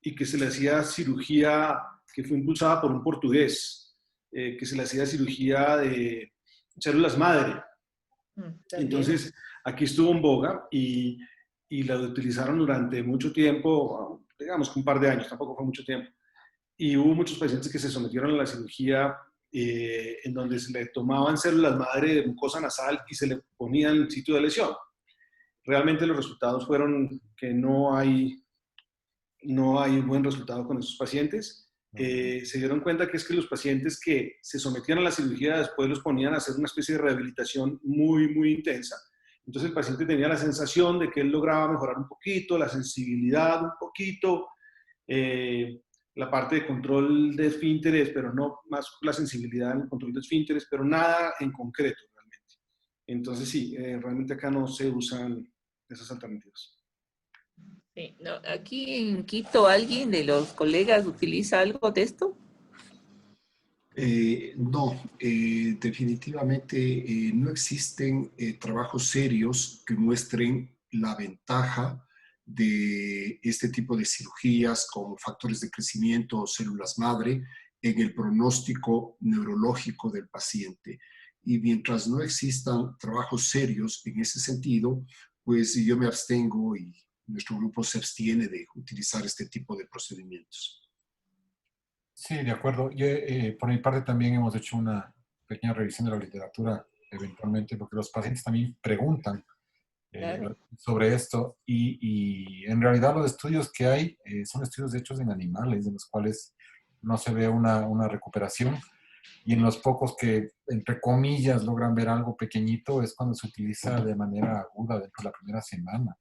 y que se le hacía cirugía que fue impulsada por un portugués, que se le hacía cirugía de células madre. Entonces, aquí estuvo en boga y la utilizaron durante mucho tiempo, digamos que un par de años, tampoco fue mucho tiempo. Y hubo muchos pacientes que se sometieron a la cirugía en donde se le tomaban células madre de mucosa nasal y se le ponían en sitio de lesión. Realmente los resultados fueron que no hay buen resultado con esos pacientes. Se dieron cuenta que es que los pacientes que se sometían a la cirugía después los ponían a hacer una especie de rehabilitación muy, muy intensa. Entonces el paciente tenía la sensación de que él lograba mejorar un poquito, la sensibilidad un poquito, la parte de control de esfínteres, pero no más la sensibilidad en el control de esfínteres, pero nada en concreto realmente. Entonces sí, realmente acá no se usan esas alternativas. Sí, no, aquí en Quito, ¿alguien de los colegas utiliza algo de esto? No, definitivamente no existen trabajos serios que muestren la ventaja de este tipo de cirugías con factores de crecimiento o células madre en el pronóstico neurológico del paciente. Y mientras no existan trabajos serios en ese sentido, pues yo me abstengo y nuestro grupo se abstiene de utilizar este tipo de procedimientos. Sí, de acuerdo. Yo, por mi parte también hemos hecho una pequeña revisión de la literatura eventualmente, porque los pacientes también preguntan Claro. sobre esto y en realidad los estudios que hay son estudios hechos en animales, en los cuales no se ve una recuperación y en los pocos que, entre comillas, logran ver algo pequeñito es cuando se utiliza de manera aguda dentro de la primera semana.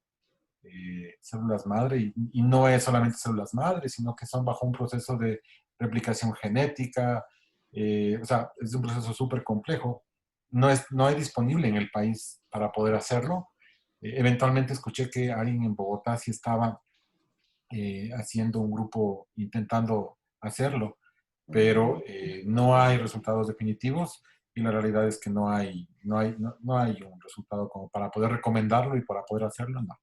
Células madre y no es solamente células madre, sino que son bajo un proceso de replicación genética, o sea, es un proceso súper complejo. No hay disponible en el país para poder hacerlo. Eventualmente escuché que alguien en Bogotá sí estaba haciendo un grupo intentando hacerlo, pero no hay resultados definitivos y la realidad es que no hay un resultado como para poder recomendarlo y para poder hacerlo, no.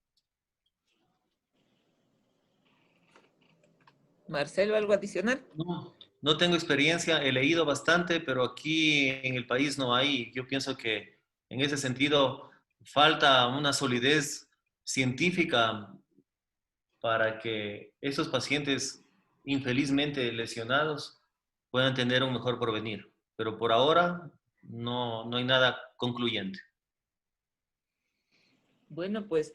Marcelo, ¿algo adicional? No, no tengo experiencia, he leído bastante, pero aquí en el país no hay. Yo pienso que en ese sentido falta una solidez científica para que esos pacientes infelizmente lesionados puedan tener un mejor porvenir. Pero por ahora no hay nada concluyente. Bueno, pues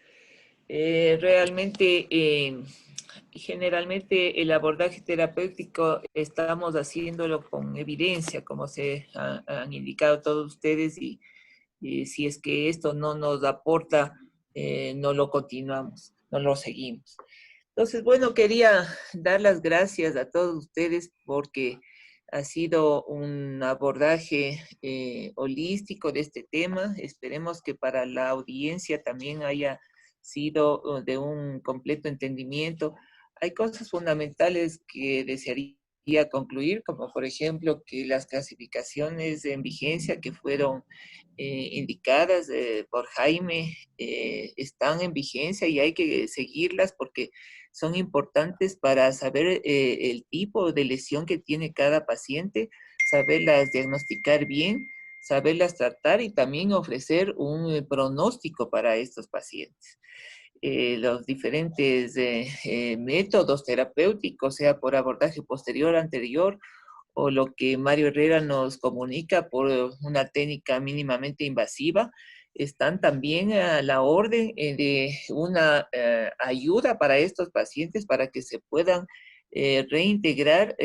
realmente, generalmente el abordaje terapéutico estamos haciéndolo con evidencia, como se han indicado todos ustedes, y si es que esto no nos aporta, no lo continuamos, no lo seguimos. Entonces, bueno, quería dar las gracias a todos ustedes porque ha sido un abordaje holístico de este tema. Esperemos que para la audiencia también haya sido de un completo entendimiento. Hay cosas fundamentales que desearía concluir, como por ejemplo que las clasificaciones en vigencia que fueron indicadas por Jaime están en vigencia y hay que seguirlas porque son importantes para saber el tipo de lesión que tiene cada paciente, saberlas diagnosticar bien, saberlas tratar y también ofrecer un pronóstico para estos pacientes. Los diferentes métodos terapéuticos, sea por abordaje posterior, anterior, o lo que Mario Herrera nos comunica por una técnica mínimamente invasiva, están también a la orden de una ayuda para estos pacientes para que se puedan reintegrar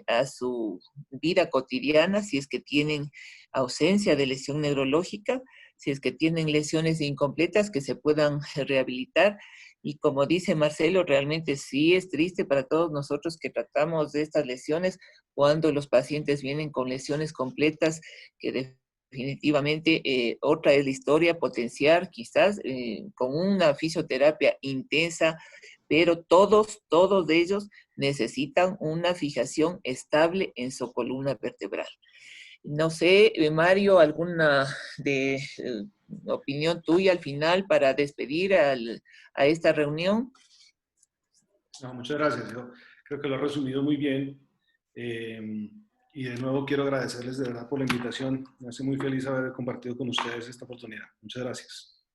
a su vida cotidiana si es que tienen ausencia de lesión neurológica, si es que tienen lesiones incompletas que se puedan rehabilitar. Y como dice Marcelo, realmente sí es triste para todos nosotros que tratamos de estas lesiones cuando los pacientes vienen con lesiones completas que definitivamente otra es la historia, potenciar quizás con una fisioterapia intensa, pero todos de ellos necesitan una fijación estable en su columna vertebral. No sé, Mario, alguna opinión tuya al final para despedir a esta reunión. No, muchas gracias. Yo creo que lo ha resumido muy bien. Y de nuevo quiero agradecerles de verdad por la invitación. Me hace muy feliz haber compartido con ustedes esta oportunidad. Muchas gracias.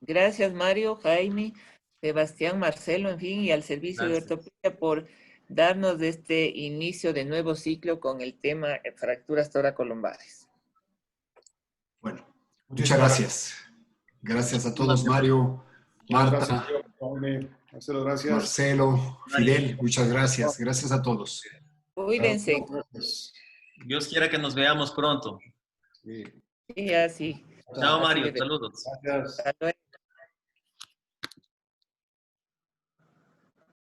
Gracias, Mario, Jaime, Sebastián, Marcelo, en fin, y al servicio de Gracias. ortopedia por darnos de este inicio de nuevo ciclo con el tema fracturas toracolumbares. Bueno, muchas gracias. Gracias a todos, Gracias. Mario, Marta, Marcelo, gracias. Marcelo, Fidel, muchas gracias. Gracias a todos. Cuídense. Dios quiera que nos veamos pronto. Sí. Sí, así. Chao, Así Mario. debe. Saludos. Gracias. Hasta luego.